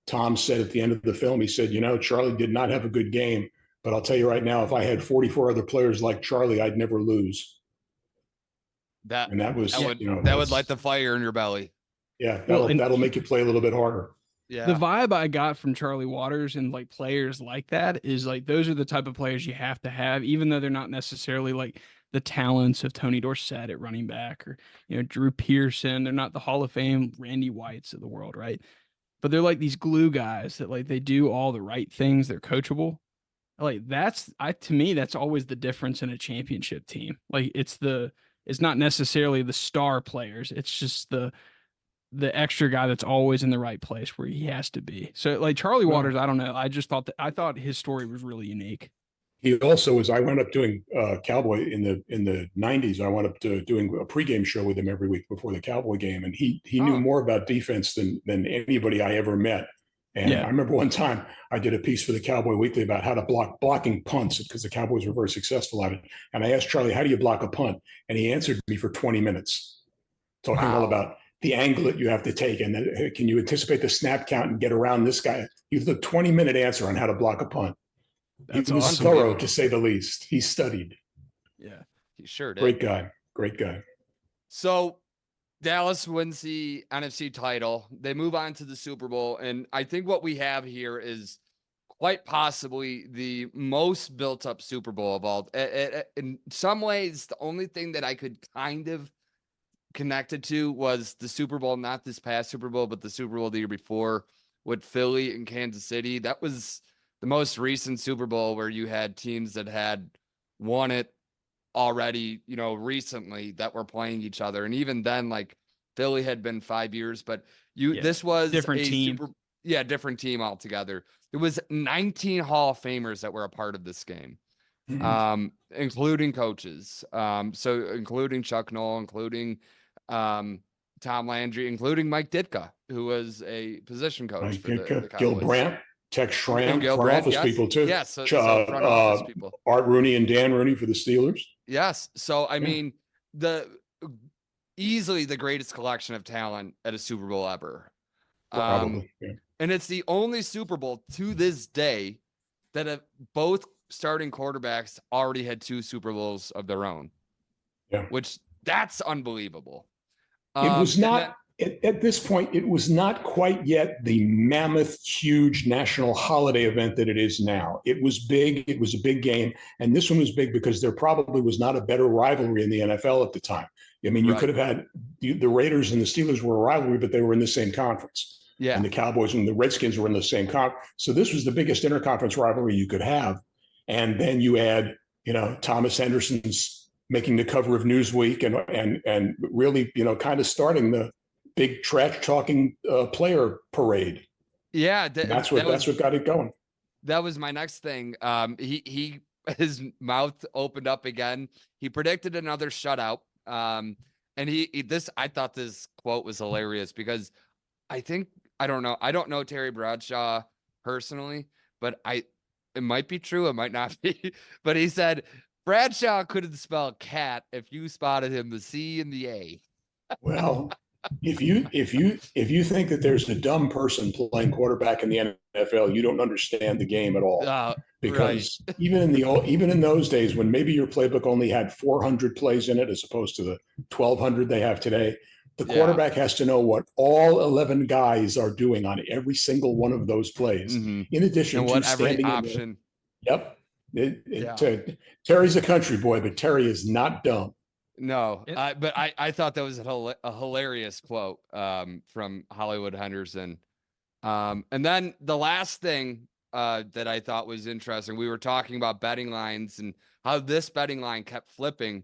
Tom said at the end of the film, he said, Charlie did not have a good game, but I'll tell you right now, if I had 44 other players like Charlie, I'd never lose. That And that was, that would light the fire in your belly. Yeah, Well, that'll make you play a little bit harder. Yeah. the vibe I got from Charlie Waters and like players like that is like those are the type of players you have to have, even though they're not necessarily like the talents of Tony Dorsett at running back or Drew Pearson. They're not the Hall of Fame Randy Whites of the world, right? But they're like these glue guys that like they do all the right things. They're coachable. Like to me that's always the difference in a championship team. Like it's not necessarily the star players. It's just the extra guy that's always in the right place where he has to be. So like Charlie Waters, I don't know. I thought his story was really unique. He also was. I wound up doing Cowboy in the 90s. I wound up doing a pregame show with him every week before the Cowboy game, and he knew more about defense than anybody I ever met. And I remember one time I did a piece for the Cowboy Weekly about how to blocking punts because the Cowboys were very successful at it. And I asked Charlie, "How do you block a punt?" And he answered me for 20 minutes, talking all about the angle that you have to take, and then can you anticipate the snap count and get around this guy? He was a 20-minute answer on how to block a punt. That's he was awesome. thorough, to say the least. He studied. Yeah, he sure did. Great guy. Great guy. So Dallas wins the NFC title. They move on to the Super Bowl. And I think what we have here is quite possibly the most built up Super Bowl of all. In some ways, the only thing that I could kind of connect it to was the Super Bowl, not this past Super Bowl, but the Super Bowl the year before with Philly and Kansas City. That was the most recent Super Bowl where you had teams that had won it already, recently that were playing each other. And even then, like Philly had been 5 years, but this was different team. Different team altogether. It was 19 Hall of Famers that were a part of this game, including coaches. So including Chuck Noll, including Tom Landry, including Mike Ditka, who was a position coach for the Cowboys. Gil Brandt, Tex Schramm, Gil front Brandt, office people too. Yes, so front office people. Art Rooney and Dan Rooney for the Steelers. Yes. So, I mean, easily the greatest collection of talent at a Super Bowl ever. Probably. And it's the only Super Bowl to this day that have both starting quarterbacks already had 2 Super Bowls of their own. Yeah. Which that's unbelievable. It was not at this point, it was not quite yet the mammoth, huge national holiday event that it is now. It was big. It was a big game. And this one was big because there probably was not a better rivalry in the NFL at the time. I mean, you could have had the Raiders and the Steelers were a rivalry, but they were in the same conference. Yeah. And the Cowboys and the Redskins were in the same so this was the biggest interconference rivalry you could have. And then you add, Thomas Henderson's making the cover of Newsweek and really, kind of starting the big trash talking player parade. Yeah, That's what got it going. That was my next thing. His mouth opened up again. He predicted another shutout. And I thought this quote was hilarious because I don't know Terry Bradshaw personally, but it might be true. It might not be, but he said Bradshaw couldn't spell cat if you spotted him the C and the A. Well, if you think that there's a dumb person playing quarterback in the NFL, you don't understand the game at all. Because right. even in those days when maybe your playbook only had 400 plays in it as opposed to the 1,200 they have today, the quarterback has to know what all 11 guys are doing on every single one of those plays. In addition to standing option. Yep. Terry's a country boy, but Terry is not dumb. No, but I thought that was a hilarious quote from Hollywood Henderson. And then the last thing that I thought was interesting, we were talking about betting lines and how this betting line kept flipping.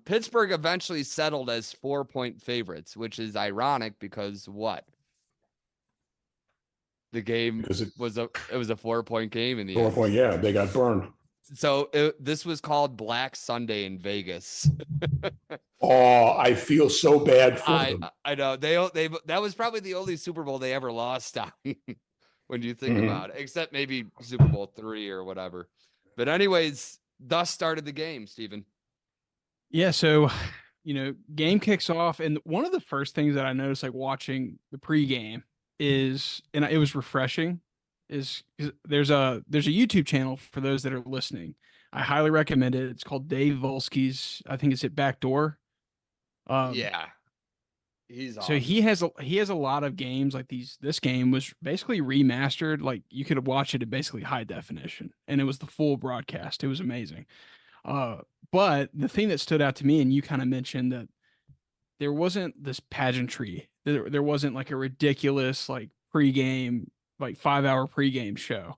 Pittsburgh eventually settled as 4-point favorites, which is ironic because what? The game was a 4-point game in the end. 4-point, yeah, they got burned. So this was called Black Sunday in Vegas. Oh, I feel so bad for them. I know that was probably the only Super Bowl they ever lost on when you think about it, except maybe Super Bowl III or whatever. But anyways, thus started the game, Stephen. Yeah. So, game kicks off. And one of the first things that I noticed, like watching the pregame and it was refreshing, is there's a YouTube channel for those that are listening. I highly recommend it. It's called Dave Volsky's, I think it's at Backdoor. Yeah. He's awesome. So he has a lot of games like these. This game was basically remastered. Like you could watch it in basically high definition and it was the full broadcast. It was amazing. But the thing that stood out to me, and you kind of mentioned that there wasn't this pageantry. There wasn't like a ridiculous like pregame, like 5-hour pregame show.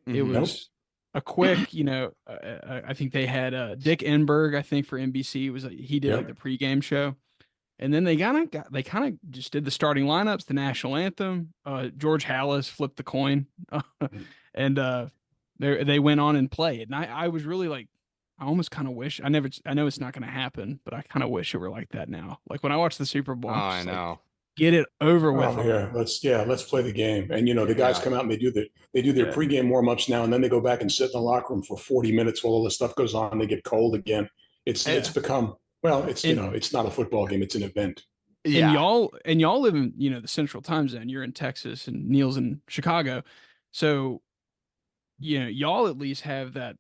It was a quick, I think they had Dick Enberg, I think for NBC he did like the pregame show. And then they kind of just did the starting lineups, the national anthem. George Halas flipped the coin, and they went on and played. And I was really like, I almost kind of wish I know it's not going to happen, but I kind of wish it were like that now. Like when I watch the Super Bowl, I know. Like, get it over with. Let's play the game. And the guys come out and they do their pregame warm-ups now, and then they go back and sit in the locker room for 40 minutes while all this stuff goes on. They get cold again. It's become it's not a football game, it's an event. Yeah. And y'all live in, the central time zone. You're in Texas and Neil's in Chicago. So, y'all at least have that,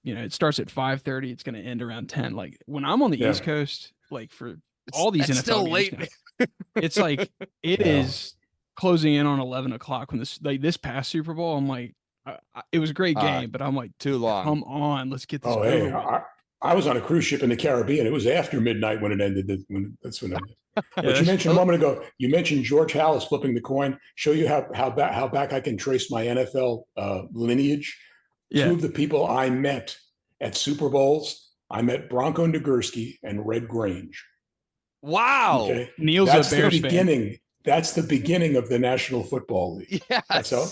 it starts at 5:30, it's going to end around 10. Like when I'm on the East Coast, like for all these NFL still games late. now, it's like it is closing in on 11 o'clock when this past Super Bowl. I'm like, it was a great game, but I'm like, too long. Come on, let's get this over with. I was on a cruise ship in the Caribbean. It was after midnight when it ended. That's when it ended. But you mentioned a moment ago, George Halas flipping the coin. Show you how back I can trace my NFL lineage. Yeah. Two of the people I met at Super Bowls, I met Bronco Nagurski and Red Grange. Wow. Okay? Neil's That's a Bears the beginning. Fan. That's the beginning of the National Football League. Yes. That's all.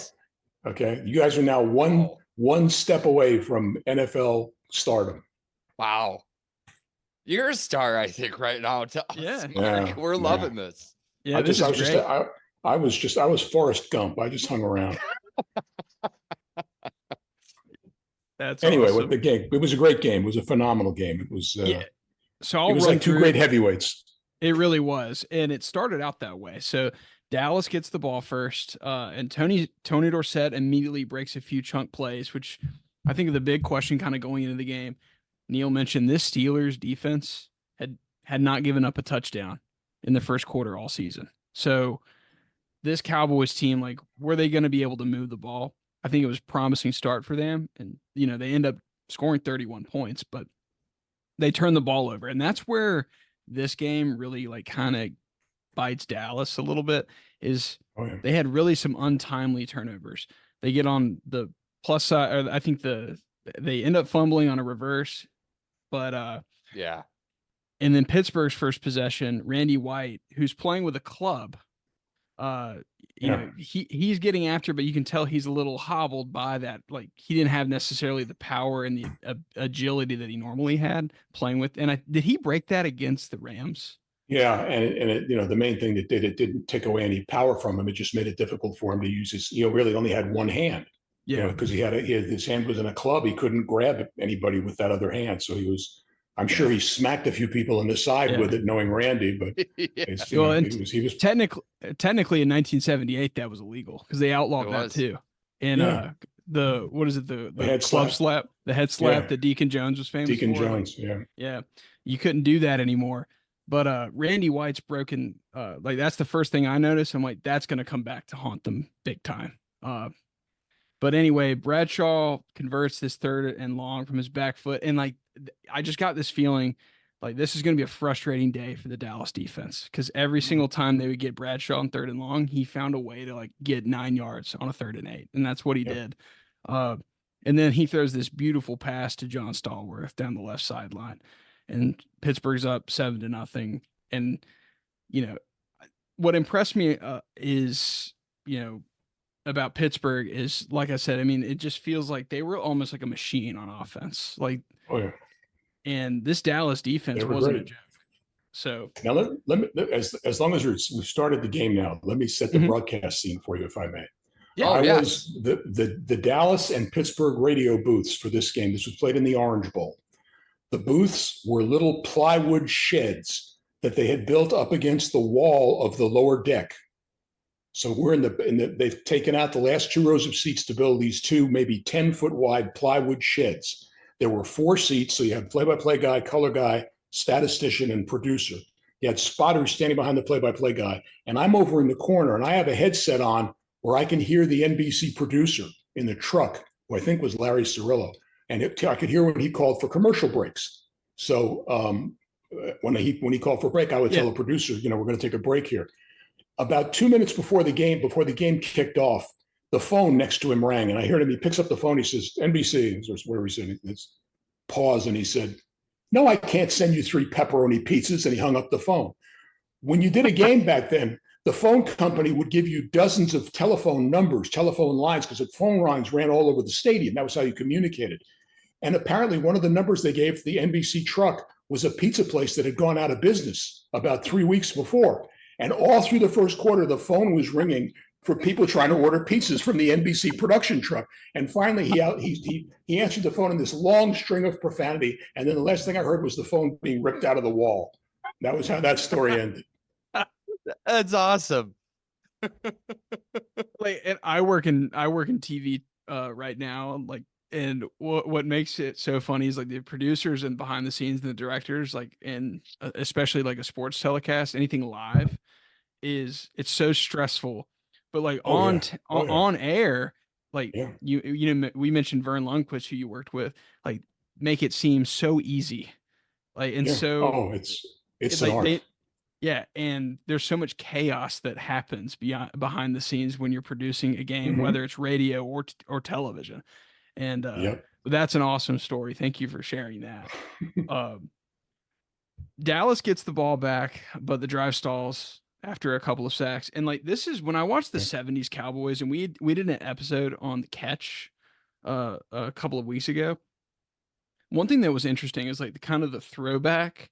Okay. You guys are now one step away from NFL stardom. Wow. You're a star, I think, right now. Yeah. We're loving this. Yeah, I was Forrest Gump. I just hung around. That's anyway, awesome. With the game, it was a great game. It was a phenomenal game. It was. So it was like two great heavyweights. It really was, and it started out that way. So Dallas gets the ball first, and Tony Dorsett immediately breaks a few chunk plays, which I think the big question kind of going into the game. Neil mentioned this Steelers defense had not given up a touchdown in the first quarter all season. So this Cowboys team, like, were they going to be able to move the ball? I think it was a promising start for them. And, they end up scoring 31 points, but they turn the ball over. And that's where this game really like kind of bites Dallas a little bit is Oh yeah. They had really some untimely turnovers. They get on the plus side, or I think they end up fumbling on a reverse, but Yeah. and then Pittsburgh's first possession, Randy White, who's playing with a club, uh, Yeah. he's getting after, but you can tell he's a little hobbled by that. Like he didn't have necessarily the power and the agility that he normally had playing with. And did he break that against the Rams? Yeah, and it, the main thing that it didn't take away any power from him. It just made it difficult for him to use his. Really only had one hand. Yeah, Because his hand was in a club. He couldn't grab anybody with that other hand. So he was. I'm sure he smacked a few people in the side with it, knowing Randy. But well, he was technically in 1978 that was illegal because they outlawed that too. And the what is it the head club slap, the head slap that Deacon Jones was famous Deacon for. Jones, yeah, you couldn't do that anymore. But Randy White's broken. Like that's the first thing I noticed. I'm like, that's gonna come back to haunt them big time. But anyway, Bradshaw converts this 3rd and long from his back foot, and like I just got this feeling like this is going to be a frustrating day for the Dallas defense because every single time they would get Bradshaw on 3rd and long, he found a way to like get 9 yards on a 3rd and 8, and that's what he did. And then he throws this beautiful pass to John Stallworth down the left sideline, and Pittsburgh's up 7-0. And what impressed me is about Pittsburgh is, like I said, I mean, it just feels like they were almost like a machine on offense. Like, and this Dallas defense wasn't a joke. So now let me, as long as we've started the game now, let me set the broadcast scene for you, if I may. Yeah, I was the Dallas and Pittsburgh radio booths for this game. This was played in the Orange Bowl. The booths were little plywood sheds that they had built up against the wall of the lower deck. So we're they've taken out the last 2 rows of seats to build these 2, maybe 10-foot wide plywood sheds. There were 4 seats. So you had play-by-play guy, color guy, statistician, and producer. You had spotters standing behind the play-by-play guy. And I'm over in the corner, and I have a headset on where I can hear the NBC producer in the truck, who I think was Larry Cirillo. And I could hear when he called for commercial breaks. So when he called for a break, I would tell the producer, we're going to take a break here. About 2 minutes before the game kicked off, the phone next to him rang, and I heard him. He picks up the phone. He says, "NBC," or whatever he said. It's pause, and he said, "No, I can't send you 3 pepperoni pizzas." And he hung up the phone. When you did a game back then, the phone company would give you dozens of telephone numbers, telephone lines, because the phone lines ran all over the stadium. That was how you communicated. And apparently, one of the numbers they gave to the NBC truck was a pizza place that had gone out of business about 3 weeks before. And all through the first quarter, the phone was ringing for people trying to order pizzas from the NBC production truck. And finally, he answered the phone in this long string of profanity. And then the last thing I heard was the phone being ripped out of the wall. That was how that story ended. That's awesome. Like, and I work in TV right now. Like, and what makes it so funny is like the producers and behind the scenes and the directors, like, and especially like a sports telecast, anything live, it's so stressful. But like on air, like we mentioned Vern Lundquist, who you worked with, like make it seem so easy, like, and so it's an art. And there's so much chaos that happens behind the scenes when you're producing a game, whether it's radio or television. And that's an awesome story. Thank you for sharing that. Dallas gets the ball back, but the drive stalls after a couple of sacks. And like, this is when I watched the 70s Cowboys, and we did an episode on the catch a couple of weeks ago. One thing that was interesting is like the throwback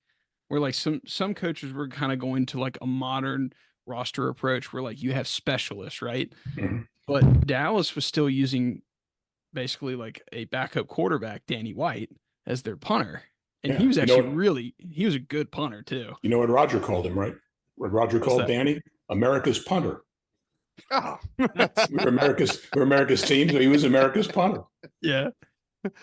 where like some coaches were kind of going to like a modern roster approach where like you have specialists, right? But Dallas was still using basically like a backup quarterback, Danny White, as their punter. And he was actually he was a good punter too. You know what Roger called him, right? What Roger called Danny? America's punter. Oh, we're America's team, so he was America's punter. Yeah.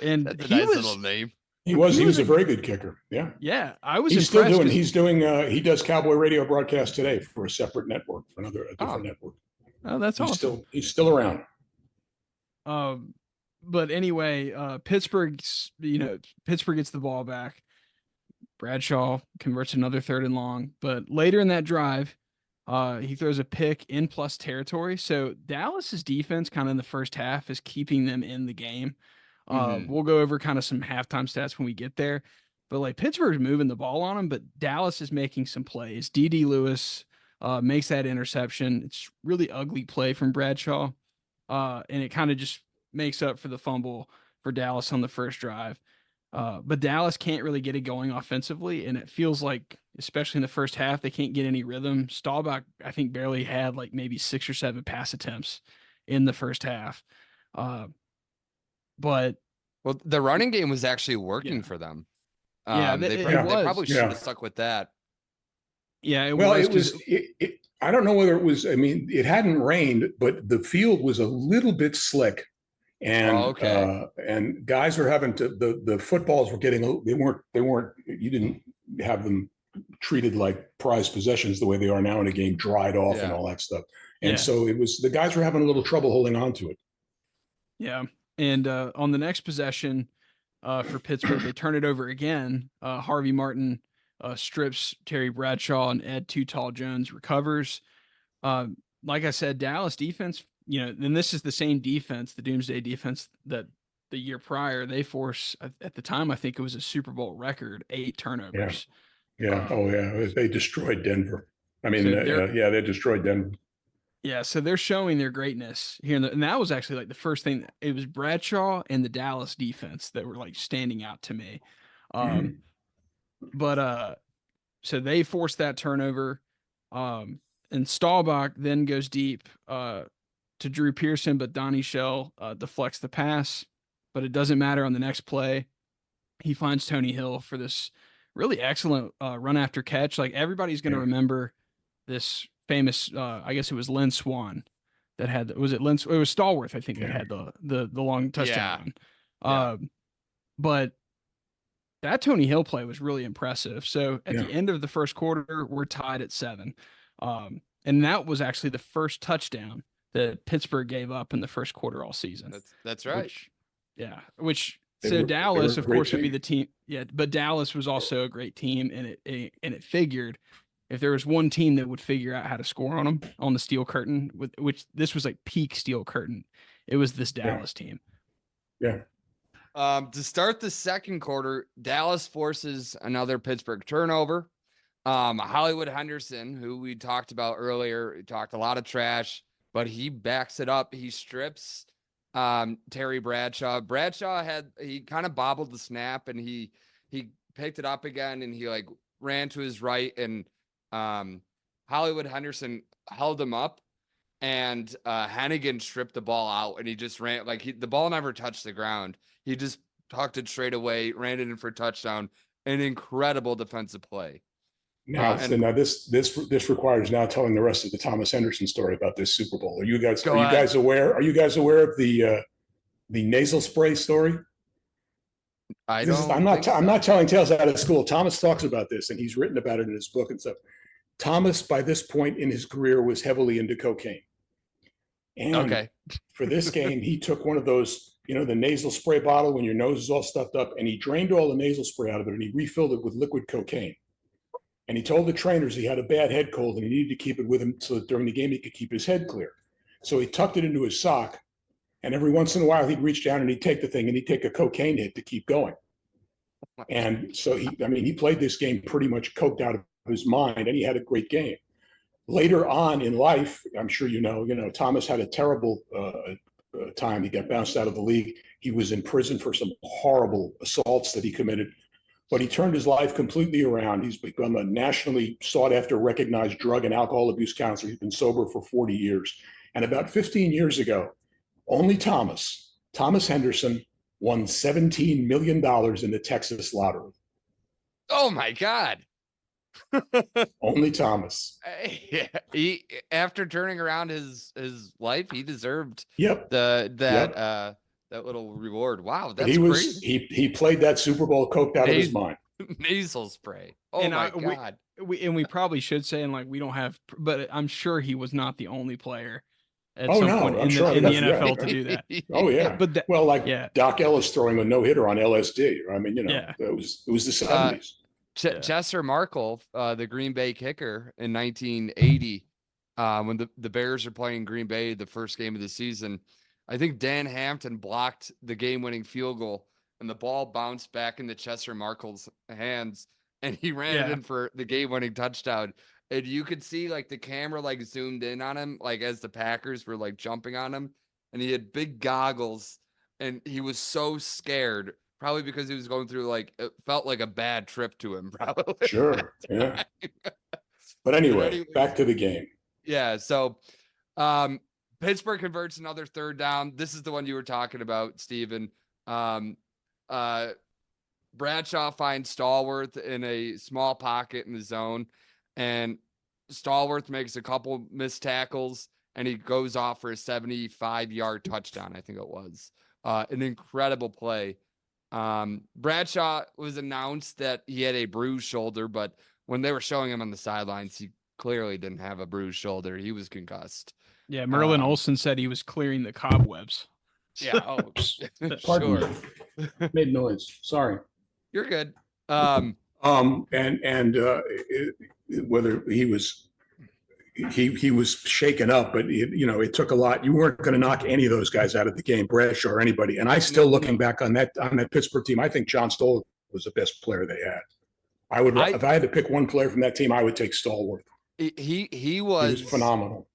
And that's a nice little name. He was a very good kicker. Yeah. Yeah. I was He's he does Cowboy radio broadcast today for a separate network, for a different network. Oh, that's awesome. He's still around. But anyway, Pittsburgh gets the ball back. Bradshaw converts another 3rd and long, but later in that drive, He throws a pick in plus territory. So Dallas's defense kind of in the first half is keeping them in the game. We'll go over kind of some halftime stats when we get there. But like Pittsburgh's moving the ball on them, but Dallas is making some plays. D.D. Lewis makes that interception. It's really ugly play from Bradshaw. And it kind of just makes up for the fumble for Dallas on the first drive. But Dallas can't really get it going offensively, and it feels like, especially in the first half, they can't get any rhythm. Staubach, I think, barely had like maybe 6 or 7 pass attempts in the first half. But well, the running game was actually working Yeah. for them. Yeah, they it was. probably should Yeah. have stuck with that. Yeah, it Well, was. it was. I don't know whether it was. I mean, it hadn't rained, but the field was a little bit slick, and and guys were having to. The footballs were getting. They weren't. You didn't have them treated like prized possessions the way they are now in a game, dried off and all that stuff. And so it was. The guys were having a little trouble holding on to it. Yeah, and on the next possession for Pittsburgh, they turn it over again. Harvey Martin strips Terry Bradshaw, and Ed Too Tall Jones recovers. Like I said, Dallas defense, and this is the same defense, the Doomsday defense that the year prior they forced at the time. I think it was a Super Bowl record, 8 turnovers. Yeah. They destroyed Denver. I mean, So they destroyed Denver. Yeah, so they're showing their greatness here, and that was actually like the first thing. It was Bradshaw and the Dallas defense that were like standing out to me. But so they forced that turnover, and Staubach then goes deep to Drew Pearson, but Donnie Shell deflects the pass, but it doesn't matter on the next play. He finds Tony Hill for this really excellent run after catch. Like everybody's going to remember this famous, I guess it was Lynn Swan that had, was it Lynn? It was Stallworth, I think, that had the long touchdown. But that Tony Hill play was really impressive. So at the end of the first quarter, we're tied at 7. And that was actually the first touchdown that Pittsburgh gave up in the first quarter all season. That's right. Dallas, of course, would be the team. Yeah, but Dallas was also a great team, and it figured if there was one team that would figure out how to score on them on the Steel Curtain, which this was like peak Steel Curtain, it was this Dallas team. Yeah. To start the second quarter, Dallas forces another Pittsburgh turnover. Hollywood Henderson, who we talked about earlier, he talked a lot of trash, but he backs it up. He strips Terry Bradshaw. He kind of bobbled the snap, and he picked it up again, and he like ran to his right, and Hollywood Henderson held him up, and Hennigan stripped the ball out, and he just ran the ball never touched the ground. He just tucked it straight away, ran it in for a touchdown. An incredible defensive play. Now this requires now telling the rest of the Thomas Henderson story about this Super Bowl. Are you guys aware? Are you guys aware of the nasal spray story? I'm not telling tales out of school. Thomas talks about this, and he's written about it in his book and stuff. Thomas, by this point in his career, was heavily into cocaine. And for this game, he took one of those, the nasal spray bottle when your nose is all stuffed up, and he drained all the nasal spray out of it, and he refilled it with liquid cocaine. And he told the trainers he had a bad head cold and he needed to keep it with him so that during the game he could keep his head clear. So he tucked it into his sock, and every once in a while he'd reach down and he'd take the thing and he'd take a cocaine hit to keep going. And so he played this game pretty much coked out of his mind, and he had a great game. Later on in life, I'm sure Thomas had a terrible time. He got bounced out of the league. He was in prison for some horrible assaults that he committed. But he turned his life completely around. He's become a nationally sought-after, recognized drug and alcohol abuse counselor. He's been sober for 40 years. And about 15 years ago, only Thomas Henderson, won $17 million in the Texas lottery. Oh, my God. Only Thomas. He, after turning around his life, he deserved that little reward. Wow, that's crazy. He played that Super Bowl coked out of his mind. Nasal spray. Oh my God. We probably should say, and we don't have, but I'm sure he was not the only player at some point in the NFL to do that. Oh yeah. But Doc Ellis throwing a no-hitter on LSD. I mean, it was the 70s. Chester Markle, the Green Bay kicker in 1980, when the Bears are playing Green Bay, the first game of the season. I think Dan Hampton blocked the game-winning field goal, and the ball bounced back into Chester Markle's hands, and he ran it Yeah. in for the game-winning touchdown. And you could see like the camera like zoomed in on him, like as the Packers were like jumping on him, and he had big goggles, and he was so scared, probably because he was going through like it felt like a bad trip to him, probably. Sure. Yeah. But anyway, back to the game. Yeah. So, Pittsburgh converts another third down. This is the one you were talking about, Steven. Bradshaw finds Stallworth in a small pocket in the zone, and Stallworth makes a couple missed tackles, and he goes off for a 75-yard touchdown, I think it was. An incredible play. Bradshaw was announced that he had a bruised shoulder, but when they were showing him on the sidelines, he clearly didn't have a bruised shoulder. He was concussed. Yeah, Merlin Olsen said he was clearing the cobwebs. Yeah. Oh, Pardon sure. me. Made noise. Sorry. You're good. Whether he was shaken up, but it took a lot. You weren't going to knock any of those guys out of the game, Bradshaw or anybody. And I still, looking back on that Pittsburgh team, I think John Stallworth was the best player they had. If I had to pick one player from that team, I would take Stallworth. He was phenomenal.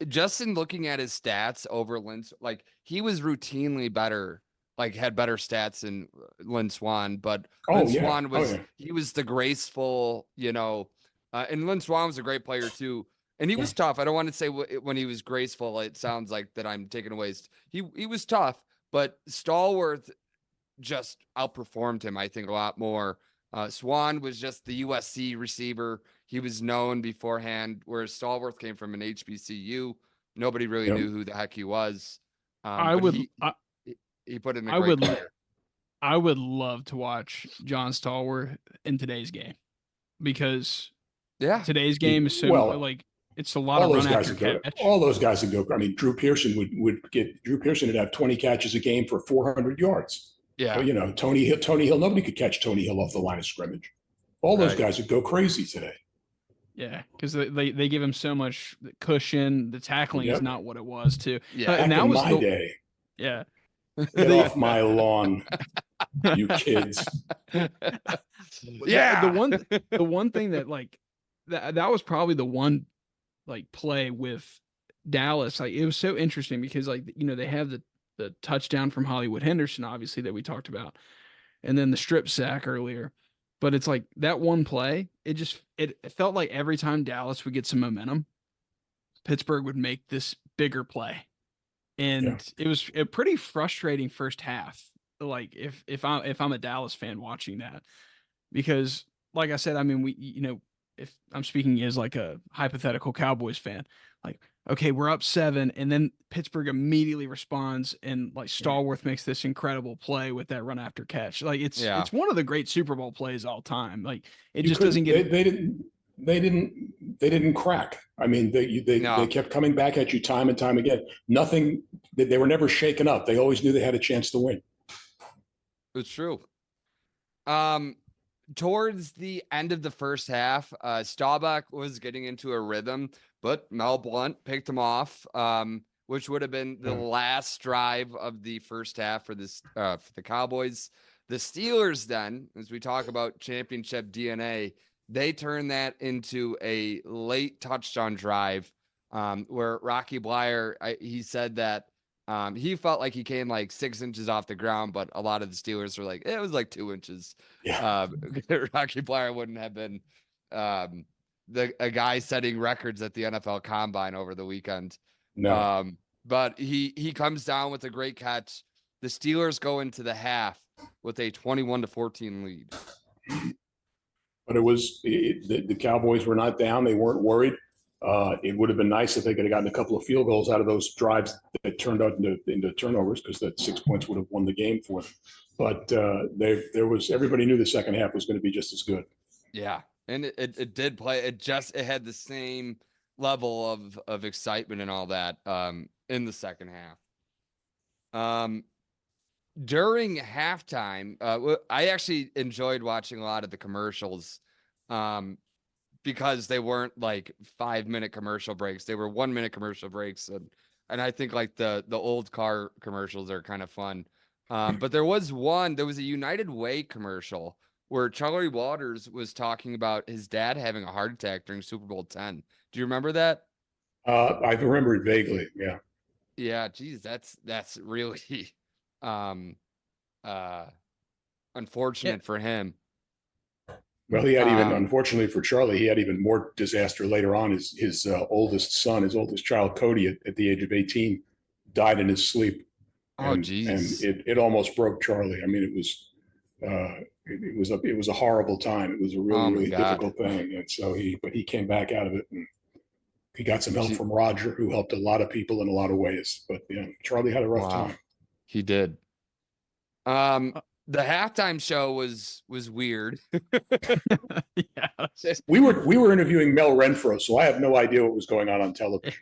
Just in looking at his stats over Lynn, like he was routinely better, like had better stats than Lynn Swann, but Lynn Swann he was the graceful, and Lynn Swann was a great player too. And he was tough. I don't want to say when he was graceful, it sounds like that I'm taking away. He was tough, but Stallworth just outperformed him, I think, a lot more. Swann was just the USC receiver. He was known beforehand, whereas Stallworth came from an HBCU. Nobody really knew who the heck he was. He put in a great player. I would love to watch John Stallworth in today's game, because today's game is so it's a lot of run after catch. All those guys would go. I mean, Drew Pearson would have 20 catches a game for 400 yards. Yeah. But, Tony Hill, nobody could catch Tony Hill off the line of scrimmage. All those guys would go crazy today. Yeah, because they give him so much cushion. The tackling is not what it was, too. Yeah, and that was my day. Yeah. Get off my lawn, you kids. Yeah. The one thing that that was probably the one play with Dallas. It was so interesting because they have the touchdown from Hollywood Henderson, obviously, that we talked about, and then the strip sack earlier. But it's like that one play, it felt like every time Dallas would get some momentum, Pittsburgh would make this bigger play. And it was a pretty frustrating first half. Like if I'm a Dallas fan watching that, because like I said, I mean, if I'm speaking as like a hypothetical Cowboys fan, like, okay, we're up 7, and then Pittsburgh immediately responds, and Stallworth makes this incredible play with that run after catch. It's one of the great Super Bowl plays all time. It just doesn't get. They didn't crack. I mean, they kept coming back at you time and time again. Nothing. They were never shaken up. They always knew they had a chance to win. It's true. Towards the end of the first half, Staubach was getting into a rhythm, but Mel Blount picked him off, which would have been the last drive of the first half for the Cowboys. The Steelers then, as we talk about championship DNA, they turned that into a late touchdown drive, where Rocky Bleier, he said that he felt like he came 6 inches off the ground, but a lot of the Steelers were like, it was 2 inches. Yeah. Rocky Bleier wouldn't have been a guy setting records at the NFL Combine over the weekend. No. But he comes down with a great catch. The Steelers go into the half with a 21-14 lead. But the Cowboys were not down. They weren't worried. It would have been nice if they could have gotten a couple of field goals out of those drives that turned out into turnovers, because that 6 points would have won the game for them. But everybody knew the second half was going to be just as good. Yeah, and it did play. It had the same level of excitement and all that in the second half. During halftime, I actually enjoyed watching a lot of the commercials, because they weren't like 5-minute commercial breaks. They were 1-minute commercial breaks. And I think like the old car commercials are kind of fun. But there was a United Way commercial where Charlie Waters was talking about his dad having a heart attack during Super Bowl X. Do you remember that? I remember it vaguely. Yeah. Yeah, geez, that's really um uh Yeah. unfortunate for him. Well, he had even, Um, unfortunately for Charlie, he had even more disaster later on. His oldest son, his oldest child, Cody, at the age of 18, died in his sleep, oh and geez. it almost broke Charlie. I mean, it was a horrible time. It was a really Oh my really God. difficult thing, and so he came back out of it, and he got some help Gee, from Roger, who helped a lot of people in a lot of ways. But Charlie had a rough wow. time. He did. Um, Uh, the halftime show was weird. yeah, We were interviewing Mel Renfro, so I have no idea what was going on it, television.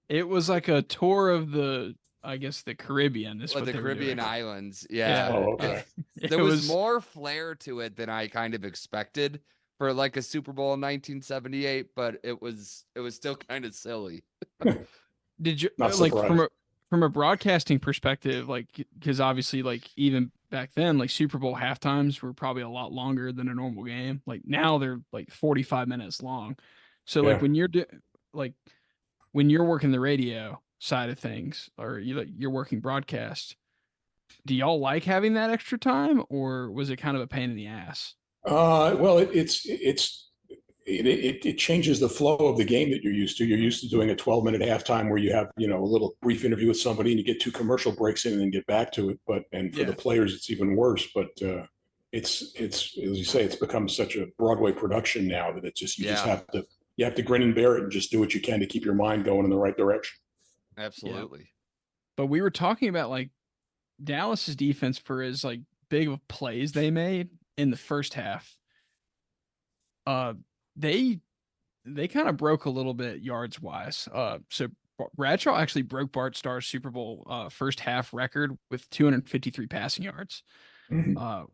it was like a tour of I guess the Caribbean is Like what the they were doing. Caribbean islands. Yeah. Yeah, Oh, okay. There it was was. more flair to it than I kind of expected for like a Super Bowl in 1978, but it was still kind of silly. Did you Not like surprised. from a broadcasting perspective, like because obviously like even back then, like Super Bowl halftimes were probably a lot longer than a normal game. Like now they're like 45 minutes long. So like Yeah. like when you're working the radio side of things or you're working broadcast, do y'all like having that extra time or was it kind of a pain in the ass? Well, it changes the flow of the game that you're used to. You're used to doing a 12-minute halftime where you have a little brief interview with somebody and you get two commercial breaks in and then get back to it. And for the Yeah. players, it's even worse. But it's as you say, it's become such a Broadway production now that it's just Yeah, you have to grin and bear it and just do what you can to keep your mind going in the right direction. Yeah. absolutely. But we were talking about like Dallas's defense for as like big of plays they made in the first half. Uh, they kind of broke a little bit yards wise. So Bradshaw actually broke Bart Starr's Super Bowl first half record with 253 passing yards. Mhm. Uh,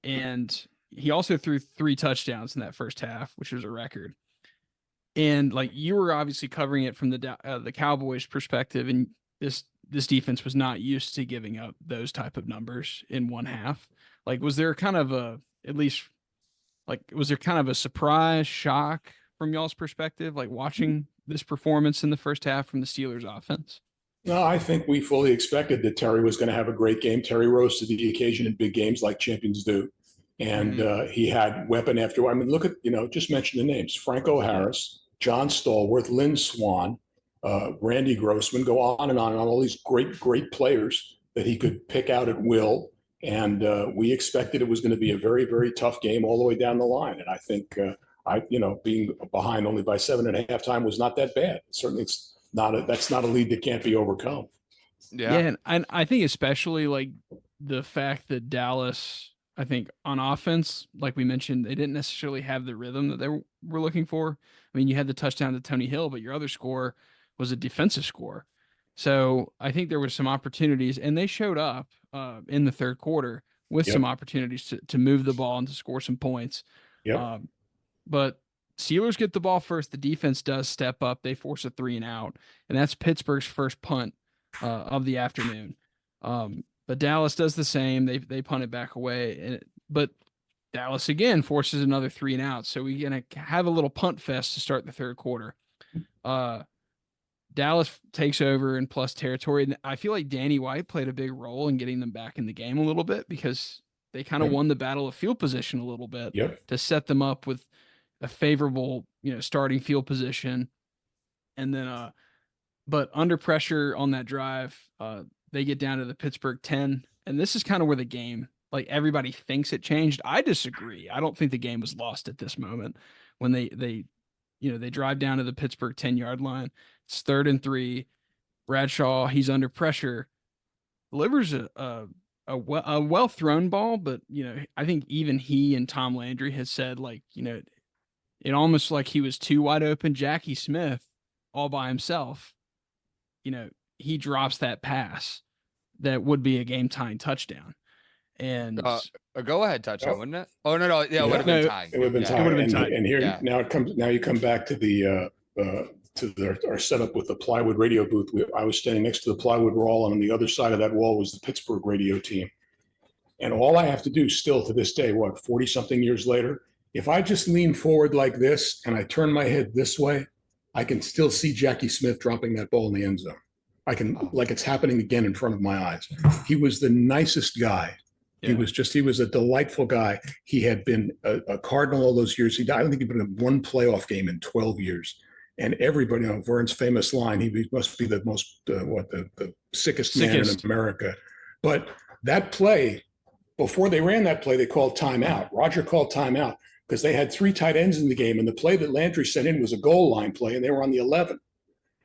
and he also threw 3 touchdowns in that first half, which was a record. And like you were obviously covering it from the Cowboys perspective, and this defense was not used to giving up those type of numbers in one half. Like, was there kind of a at least like was there kind of a surprise shock from y'all's perspective, like watching this performance in the first half from the Steelers offense? No, I think we fully expected that Terry was going to have a great game. Terry rose to the occasion in big games like champions do. And Mhm. he had weapon after, I mean, look at, just mention the names: Franco Yeah. Harris, John Stallworth, Lynn Swan, Randy Grossman, go on and on and on, all these great, great players that he could pick out at will. And we expected it was going to be a very, very tough game all the way down the line. And I think, being behind only by 7.5 time was not that bad. Certainly, that's not a lead that can't be overcome. Yeah. Yeah, and I think especially like the fact that Dallas, I think on offense, like we mentioned, they didn't necessarily have the rhythm that were looking for. I mean, you had the touchdown to Tony Hill, but your other score was a defensive score. So I think there were some opportunities, and they showed up in the third quarter with some Yep. opportunities to move the ball and to score some points. Yep. Um, but Steelers get the ball first. The defense does step up. They force a 3-and-out, and that's Pittsburgh's first punt of the afternoon. But Dallas does the same. They punt it back away, but Dallas again forces another 3-and-out. So we're gonna have a little punt fest to start the third quarter. Uh, Dallas takes over in plus territory, and I feel like Danny White played a big role in getting them back in the game a little bit because they kind of Yep. won the battle of field position a little bit Yep. to set them up with a favorable, starting field position. And then but under pressure on that drive, they get down to the Pittsburgh 10. And this is kind of where the game, like everybody thinks it changed. I disagree. I don't think the game was lost at this moment when they drive down to the Pittsburgh 10-yard line. It's 3rd and 3. Bradshaw, he's under pressure, delivers a well thrown ball, but I think even he and Tom Landry has said like, it almost like he was too wide open. Jackie Smith all by himself, he drops that pass that would be a game tying touchdown. And Go ahead, touchdown, wouldn't it? Oh no, yeah, it would have been tied. It would have been tied. It would have been tied. And here now it comes. Now you come back to the our setup with the plywood radio booth. I was standing next to the plywood wall, and on the other side of that wall was the Pittsburgh radio team. And all I have to do still to this day, 40 something years later, if I just lean forward like this and I turn my head this way, I can still see Jackie Smith dropping that ball in the end zone. I can, like it's happening again in front of my eyes. He was the nicest guy. Yeah. He was a delightful guy. He had been a Cardinal all those years. I don't think he'd been in one playoff game in 12 years. And everybody, Vern's famous line, he must be the most, the sickest man in America. But that play, before they ran that play, they called timeout. Roger called timeout because they had 3 tight ends in the game. And the play that Landry sent in was a goal line play, and they were on the 11.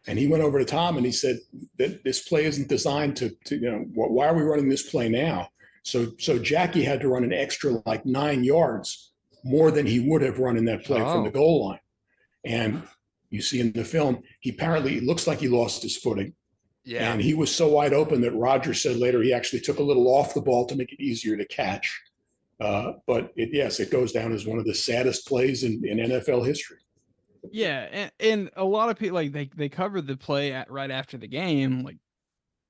And he went over to Tom and he said that this play isn't designed to why are we running this play now? So Jackie had to run an extra like 9 yards more than he would have run in that play from the goal line. And you see in the film, it looks like he lost his footing. Yeah. And he was so wide open that Roger said later he actually took a little off the ball to make it easier to catch. But it goes down as one of the saddest plays in NFL history. Yeah, and a lot of people they covered the play right after the game,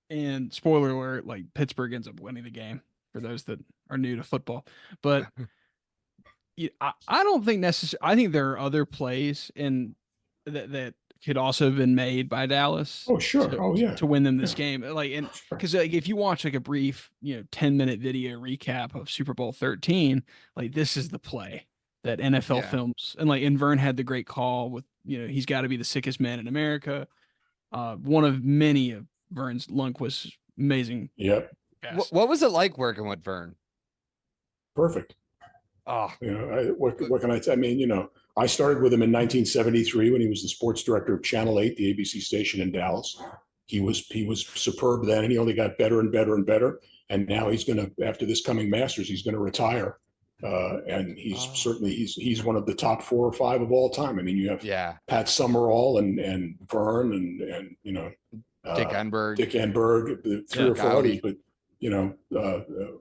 and spoiler alert, Pittsburgh ends up winning the game for those that are new to football. But I don't think necessarily. I think there are other plays that could also have been made by Dallas. Oh sure, to win them this game. Because if you watch a brief 10-minute video recap of Super Bowl 13, this is the play that NFL films, and Vern had the great call with he's got to be the sickest man in America. One of many of Vern's Lundquist's amazing. Yep. What was it like working with Vern? Perfect. What can I tell? I mean, I started with him in 1973 when he was the sports director of Channel 8, the ABC station in Dallas. He was superb then, and he only got better and better and better. And now he's going to, after this coming Masters, he's going to retire. And he's one of the top 4 or 5 of all time. I mean, you have Pat Summerall and Vern and Dick Enberg, the 3 or 4 others, but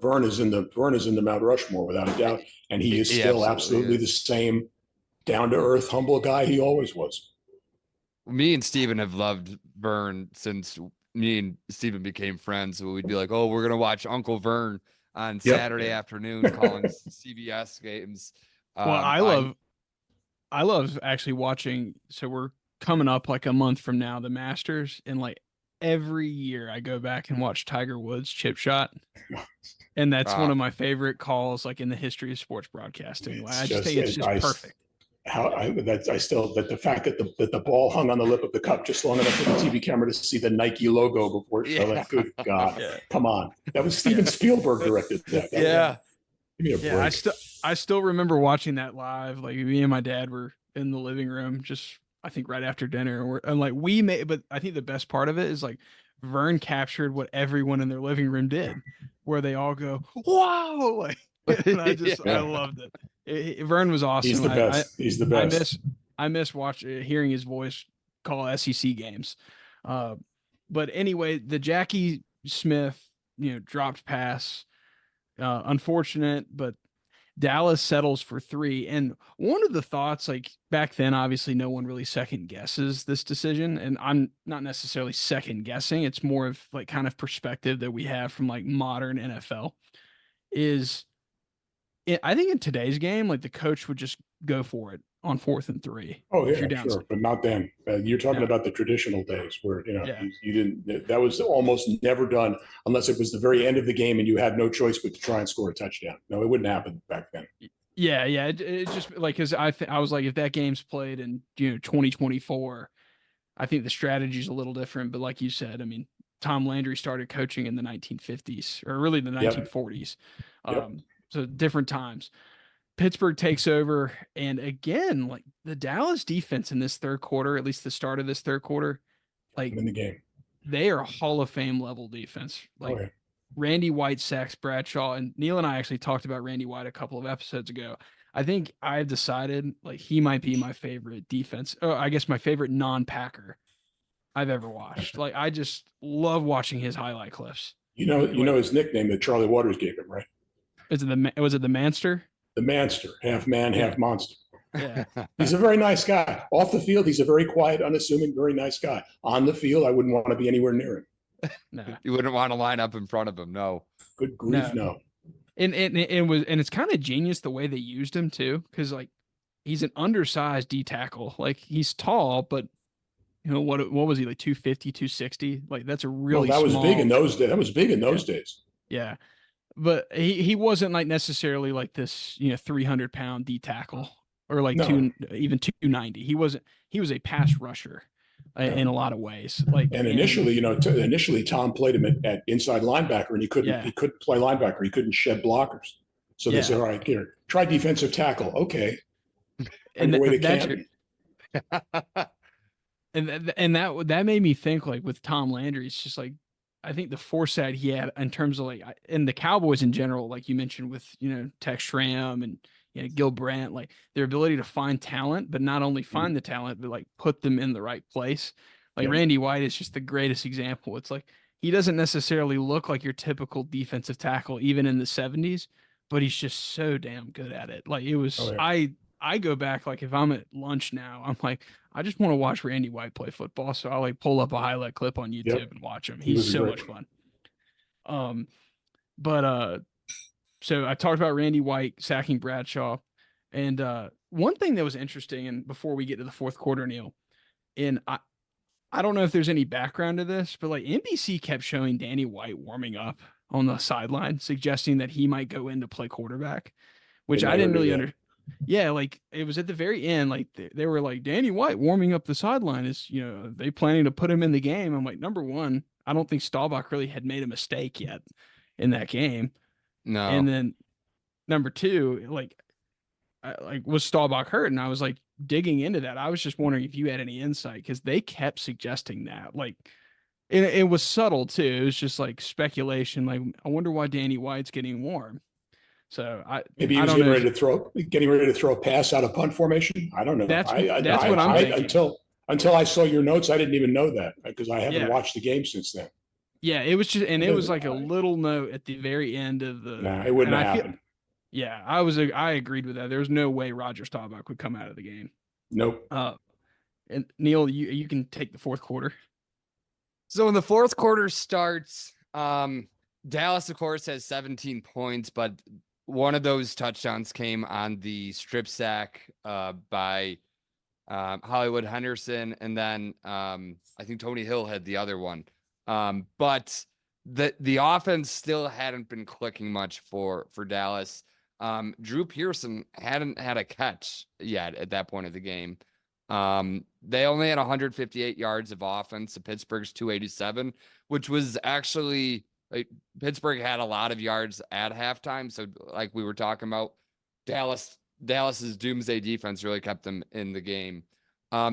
Vern is in the Mount Rushmore without a doubt, and he is still absolutely the same down to earth, humble guy he always was. Me and Steven have loved Vern since me and Steven became friends. So we'd be like, "Oh, we're gonna watch Uncle Vern on Saturday afternoon calling CBS games." Well, I love actually watching. So we're coming up a month from now, the Masters, and every year I go back and watch Tiger Woods chip shot, and that's one of my favorite calls in the history of sports broadcasting. I just think it's just perfect. The fact that the ball hung on the lip of the cup just long enough for the TV camera to see the Nike logo before it fell. Good God, come on! That was Steven Spielberg directed that. Give me a break. I still remember watching that live. Me and my dad were in the living room, just I think right after dinner, and we made. But I think the best part of it is Vern captured what everyone in their living room did, where they all go, "Wow!" And I loved it. Vern was awesome. He's the best. He's the best. I miss hearing his voice call SEC games. But anyway, the Jackie Smith, dropped pass, unfortunate, but Dallas settles for 3. And one of the thoughts, back then, obviously no one really second guesses this decision. And I'm not necessarily second guessing. It's more of kind of perspective that we have from modern NFL is, I think in today's game, the coach would just go for it on 4th and 3. Oh yeah, sure, but not then. You're talking about the traditional days where you didn't. That was almost never done unless it was the very end of the game and you had no choice but to try and score a touchdown. No, it wouldn't happen back then. Yeah. It just because I was if that game's played in 2024, I think the strategy is a little different. But like you said, I mean, Tom Landry started coaching in the 1950s or really the 1940s. So different times. Pittsburgh takes over, and again, the Dallas defense in this third quarter, at least the start of this third quarter, in the game, they are Hall of Fame level defense. Randy White sacks Bradshaw, and Neil and I actually talked about Randy White a couple of episodes ago. I think I've decided he might be my favorite defense. Oh, I guess my favorite non-Packer I've ever watched. I just love watching his highlight clips. You know his nickname that Charlie Waters gave him, right? Was it the Manster? The Manster, half man, Yeah. half monster. Yeah. He's a very nice guy. Off the field, he's a very quiet, unassuming, very nice guy. On the field, I wouldn't want to be anywhere near him. No. You wouldn't want to line up in front of him. No. Good grief, No. no. And it's kind of genius the way they used him too, because like he's an undersized D tackle. Like he's tall, but what was he, like 250, 260? Like that's a really Well, that was small. big in those days. That was big in those days. Yeah. But he wasn't like necessarily like this, 300-pound D tackle or like No. even 290. He was a pass rusher in a lot of ways. Like, And initially, initially Tom played him at inside linebacker, and he couldn't play linebacker. He couldn't shed blockers. So they said, all right, here, try defensive tackle. Okay. And way to that's camp. and that made me think, like, with Tom Landry, it's just like, I think the foresight he had in terms of like, and the Cowboys in general, like you mentioned with, Tex Schramm and Gil Brandt, like their ability to find talent, but not only find the talent, but like put them in the right place. Like Randy White is just the greatest example. It's like, he doesn't necessarily look like your typical defensive tackle, even in the 70s, but he's just so damn good at it. Like it was, I go back, like if I'm at lunch now, I'm like, I just want to watch Randy White play football. So I'll like pull up a highlight clip on YouTube and watch him. He's so much fun. So I talked about Randy White sacking Bradshaw. And one thing that was interesting, and before we get to the fourth quarter, Neil, and I don't know if there's any background to this, but like NBC kept showing Danny White warming up on the sideline, suggesting that he might go in to play quarterback, which I didn't really understand. Yeah, like it was at the very end, like they were like, Danny White warming up the sideline, is, they planning to put him in the game? I'm like, number one, I don't think Staubach really had made a mistake yet in that game. No. And then number two, like was Staubach hurt? And I was like digging into that. I was just wondering if you had any insight, because they kept suggesting that. Like it was subtle too. It was just like speculation. Like, I wonder why Danny White's getting warm. So maybe he was getting ready to throw a pass out of punt formation. I don't know. That's what I'm thinking. Until I saw your notes, I didn't even know that, because I haven't watched the game since then. Yeah, it was just, and it was like a little note at the very end of the. Nah, it wouldn't have happened. I agreed with that. There's no way Roger Staubach would come out of the game. Nope. And Neil, you can take the fourth quarter. So when the fourth quarter starts, Dallas, of course, has 17 points, but one of those touchdowns came on the strip sack by Hollywood Henderson, and then I think Tony Hill had the other one. But the offense still hadn't been clicking much for Dallas. Drew Pearson hadn't had a catch yet at that point of the game. They only had 158 yards of offense to Pittsburgh's 287, which was actually, like, Pittsburgh had a lot of yards at halftime. So like we were talking about, Dallas's doomsday defense really kept them in the game.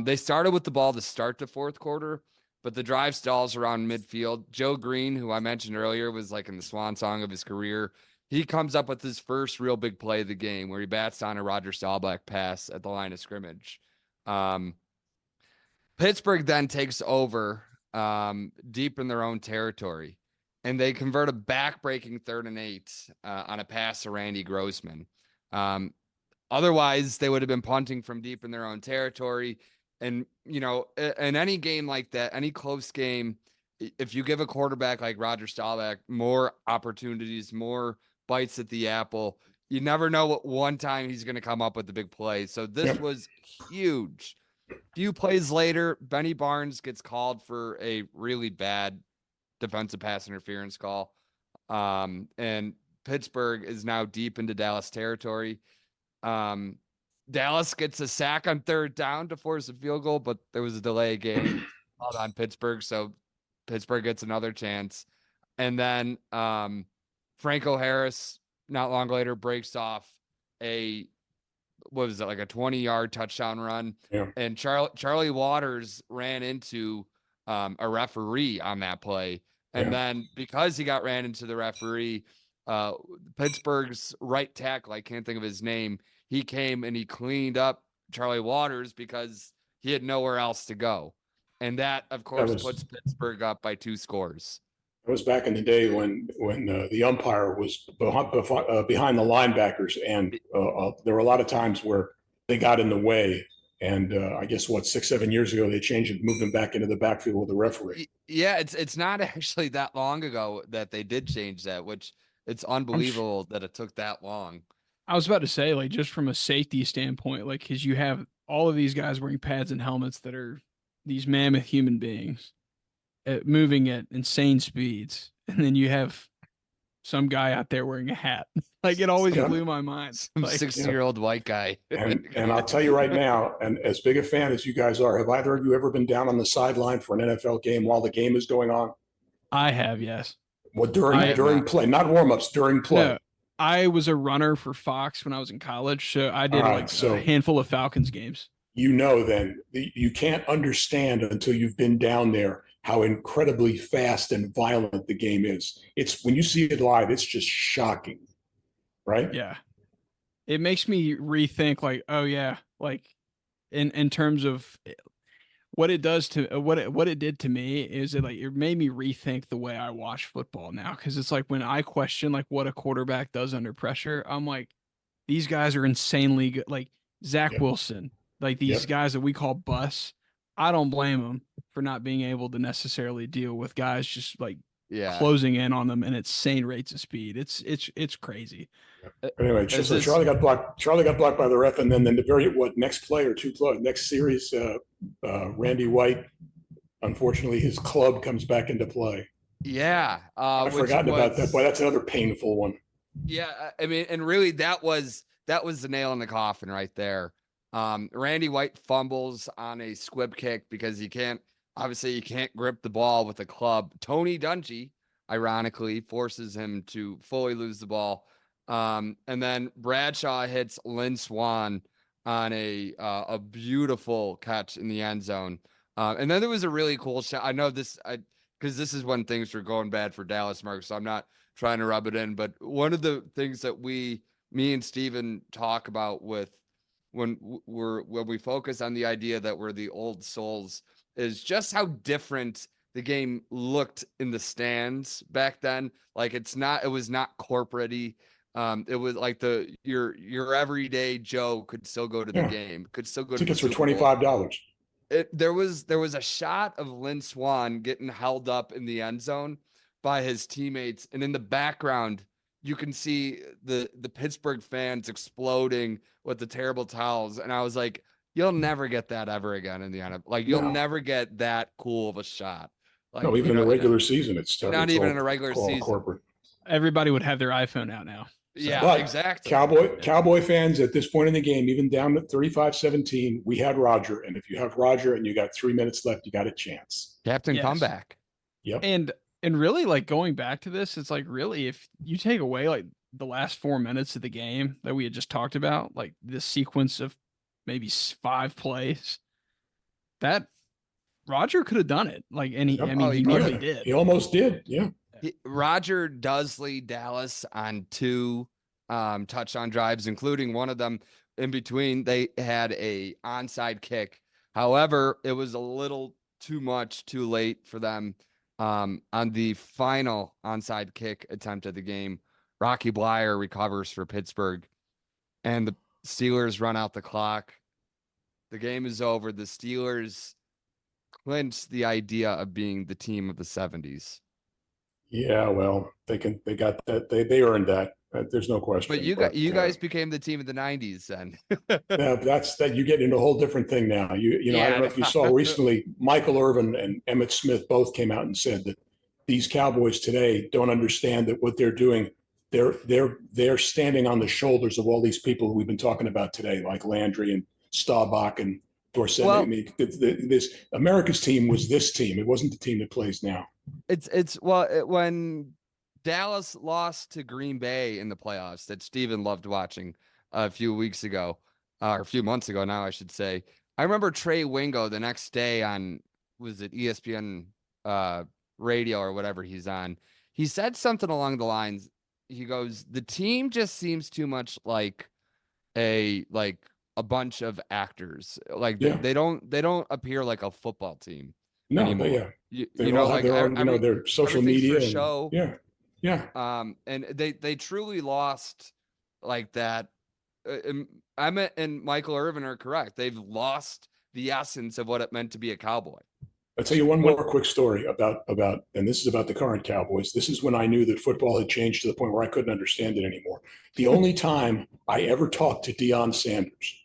They started with the ball to start the fourth quarter, but the drive stalls around midfield. Joe Green, who I mentioned earlier, was like in the swan song of his career. He comes up with his first real big play of the game, where he bats on a Roger Staubach pass at the line of scrimmage. Pittsburgh then takes over deep in their own territory, and they convert a back-breaking 3rd and 8 on a pass to Randy Grossman. Otherwise, they would have been punting from deep in their own territory. And, in any game like that, any close game, if you give a quarterback like Roger Staubach more opportunities, more bites at the apple, you never know what one time he's going to come up with the big play. So this was huge. A few plays later, Benny Barnes gets called for a really bad defensive pass interference call. And Pittsburgh is now deep into Dallas territory. Dallas gets a sack on 3rd down to force a field goal, but there was a delay game called on Pittsburgh, so Pittsburgh gets another chance. And then Franco Harris, not long later, breaks off a 20-yard touchdown run. Yeah. And Charlie Waters ran into a referee on that play. And then because he got ran into the referee, Pittsburgh's right tackle, I can't think of his name, he came and he cleaned up Charlie Waters because he had nowhere else to go. And that, of course, puts Pittsburgh up by 2 scores. It was back in the day when the umpire was behind the linebackers, and there were a lot of times where they got in the way. And I guess 6-7 years ago they changed it, moved them back into the backfield with the referee. Yeah, it's not actually that long ago that they did change that, which it's unbelievable that it took that long. I was about to say, like, just from a safety standpoint, like, because you have all of these guys wearing pads and helmets that are these mammoth human beings moving at insane speeds, and then you have some guy out there wearing a hat. Like, it always Yeah. blew my mind. Some Like, 60-year-old white guy. And I'll tell you right now, and as big a fan as you guys are, have either of you ever been down on the sideline for an NFL game while the game is going on? I have, yes. Well, during play, not warm-ups, during play. No, I was a runner for Fox when I was in college, so I did Right, a handful of Falcons games. Then you can't understand until you've been down there how incredibly fast and violent the game is. It's when you see it live, it's just shocking, right? Yeah. It makes me rethink, like, oh yeah, like in terms of what it does to what it did to me is it made me rethink the way I watch football now, because it's like when I question like what a quarterback does under pressure, I'm like, these guys are insanely good. Like Zach Yep. Wilson, like these Yep. guys that we call busts. I don't blame them for not being able to necessarily deal with guys just like closing in on them at insane rates of speed. It's crazy. Anyway, so Charlie got blocked. Charlie got blocked by the ref, and then the next play or two play next series, Randy White, unfortunately, his club comes back into play. Yeah, I've forgotten about that, but that's another painful one. Yeah, I mean, and really, that was the nail in the coffin right there. Randy White fumbles on a squib kick because you can't grip the ball with a club. Tony Dungy, ironically, forces him to fully lose the ball. And then Bradshaw hits Lynn Swan on a beautiful catch in the end zone. And then there was a really cool shot. I know this, because this is when things were going bad for Dallas, Mark, so I'm not trying to rub it in. But one of the things that me and Steven talk about when we focus on the idea that we're the old souls is just how different the game looked in the stands back then. Like it was not corporate-y. It was like your everyday Joe could still go to the game, could still go tickets to the for $25. There was a shot of Lynn Swan getting held up in the end zone by his teammates, and in the background you can see the Pittsburgh fans exploding with the terrible towels. And I was like, you'll never get that ever again in the NFL. Like you'll never get that cool of a shot. Like, no, even in the regular season, it's not even in a regular season. Corporate. Everybody would have their iPhone out now. So. Yeah, exactly. Cowboy fans at this point in the game, even down at 35-17, we had Roger. And if you have Roger and you got 3 minutes left, you got a chance. Captain comeback. Yep. And really, like, going back to this, it's like, really, if you take away like the last 4 minutes of the game that we had just talked about, like this sequence of maybe 5 plays, that Roger could have done it. Like, and he nearly did. He almost did. Yeah. Roger does lead Dallas on 2 touchdown drives, including one of them in between. They had a onside kick. However, it was a little too late for them. On the final onside kick attempt of the game, Rocky Bleier recovers for Pittsburgh, and the Steelers run out the clock. The game is over. The Steelers clinch the idea of being the team of the 70s. Yeah, well, they got that. They earned that. There's no question. But you guys became the team of the 90s then. Yeah, that's that. You get into a whole different thing now. I don't know if you saw recently, Michael Irvin and Emmett Smith both came out and said that these Cowboys today don't understand that what they're doing. They're standing on the shoulders of all these people who we've been talking about today, like Landry and Staubach and Dorsett. Well, I mean, this America's team was this team. It wasn't the team that plays now. When Dallas lost to Green Bay in the playoffs that Steven loved watching a few weeks ago, or a few months ago now, I should say. I remember Trey Wingo the next day on, was it ESPN radio or whatever he's on? He said something along the lines. He goes, the team just seems too much like a bunch of actors. Like they don't appear like a football team. No, anymore. yeah. They You know, all have like their own, their social media. for show. Yeah. And they truly lost like that. Emmett and Michael Irvin are correct. They've lost the essence of what it meant to be a Cowboy. I'll tell you one more quick story about, and this is about the current Cowboys. This is when I knew that football had changed to the point where I couldn't understand it anymore. The only time I ever talked to Deion Sanders,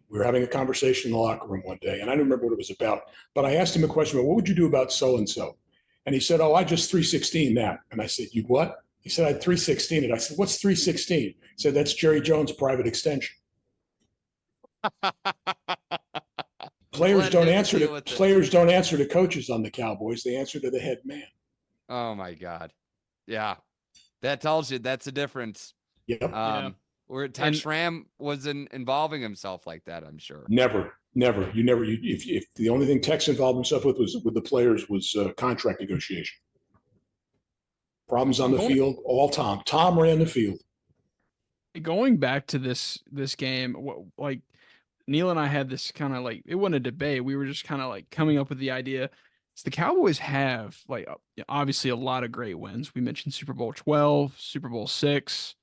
we were having a conversation in the locker room one day, and I don't remember what it was about, but I asked him a question about what would you do about so-and-so? And he said, oh, I just 316 that. And I said, you what? He said, I'd 316 it. I said, what's 316? He said, that's Jerry Jones' private extension. Players don't answer to coaches on the Cowboys. They answer to the head man. Oh my God. Yeah. That tells you that's a difference. Yep. Where Tex Schramm wasn't involving himself like that, I'm sure. Never. If the only thing Tex involved himself with the players was contract negotiation. Problems on the field, all Tom. Tom ran the field. Going back to this game, like Neil and I had this kind of like, it wasn't a debate. We were just kind of like coming up with the idea. So the Cowboys have like obviously a lot of great wins. We mentioned Super Bowl 12, Super Bowl 6.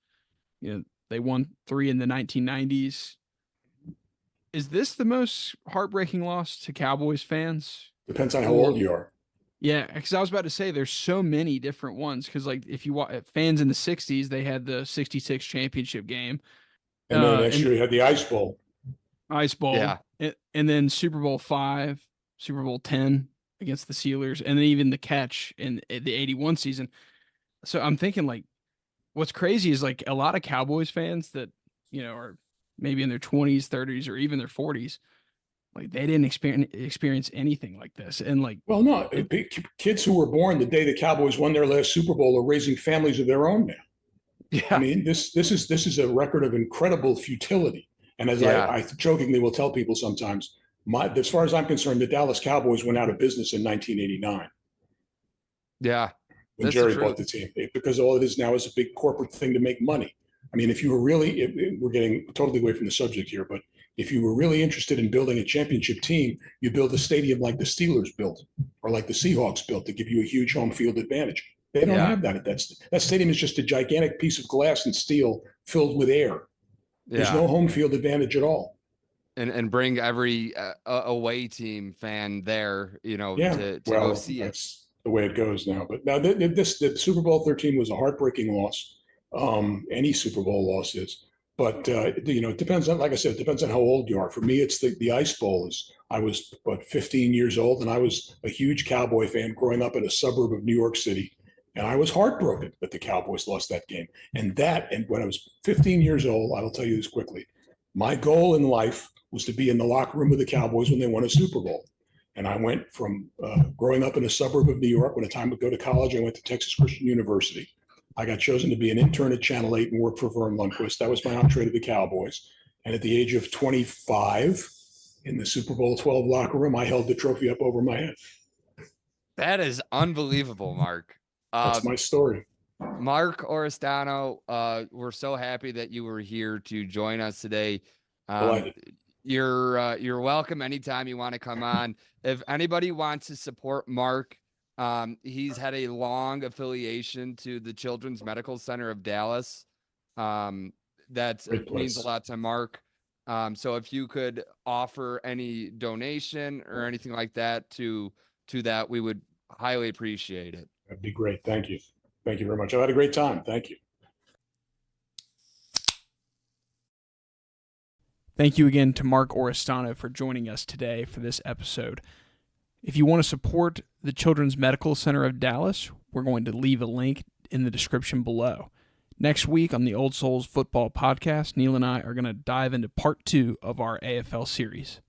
You know, they won 3 in the 1990s. Is this the most heartbreaking loss to Cowboys fans? Depends on how old you are. Yeah, because I was about to say there's so many different ones. Because like if you watch fans in the 60s, they had the 66 championship game. And then next year you had the Ice Bowl. Yeah. And then Super Bowl 5, Super Bowl 10 against the Steelers, and then even the catch in the 81 season. So I'm thinking like what's crazy is like a lot of Cowboys fans that, you know, are maybe in their 20s, 30s, or even their 40s, like they didn't experience anything like this. And like, well, no, kids who were born the day the Cowboys won their last Super Bowl are raising families of their own now. Yeah. I mean, this is a record of incredible futility. And as I jokingly will tell people sometimes, as far as I'm concerned, the Dallas Cowboys went out of business in 1989. Yeah. When Jerry bought the team, because all it is now is a big corporate thing to make money. I mean, if you were really, we're getting totally away from the subject here, but if you were really interested in building a championship team, you build a stadium like the Steelers built or like the Seahawks built to give you a huge home field advantage. They don't have that. That stadium is just a gigantic piece of glass and steel filled with air. There's no home field advantage at all. And bring every away team fan there, you know, to go see it. That's the way it goes now. But now the Super Bowl 13 was a heartbreaking loss. Any Super Bowl loss is. But, you know, it depends on, like I said, it depends on how old you are. For me, it's the Ice Bowl. I was, 15 years old, and I was a huge Cowboy fan growing up in a suburb of New York City. And I was heartbroken that the Cowboys lost that game. And when I was 15 years old, I'll tell you this quickly, my goal in life was to be in the locker room with the Cowboys when they won a Super Bowl. And I went from growing up in a suburb of New York. When the time to go to college, I went to Texas Christian University. I got chosen to be an intern at Channel 8 and work for Vern Lundquist. That was my entree to the Cowboys. And at the age of 25, in the Super Bowl 12 locker room, I held the trophy up over my head. That is unbelievable, Mark. That's my story. Mark Oristano, we're so happy that you were here to join us today. You're welcome anytime you want to come on. If anybody wants to support Mark, he's had a long affiliation to the Children's Medical Center of Dallas. That means a lot to Mark. So if you could offer any donation or anything like that to that, we would highly appreciate it. That'd be great. Thank you. Thank you very much. I had a great time. Thank you. Thank you again to Mark Oristano for joining us today for this episode. If you want to support the Children's Medical Center of Dallas, we're going to leave a link in the description below. Next week on the Old Souls Football Podcast, Neil and I are going to dive into part 2 of our AFL series.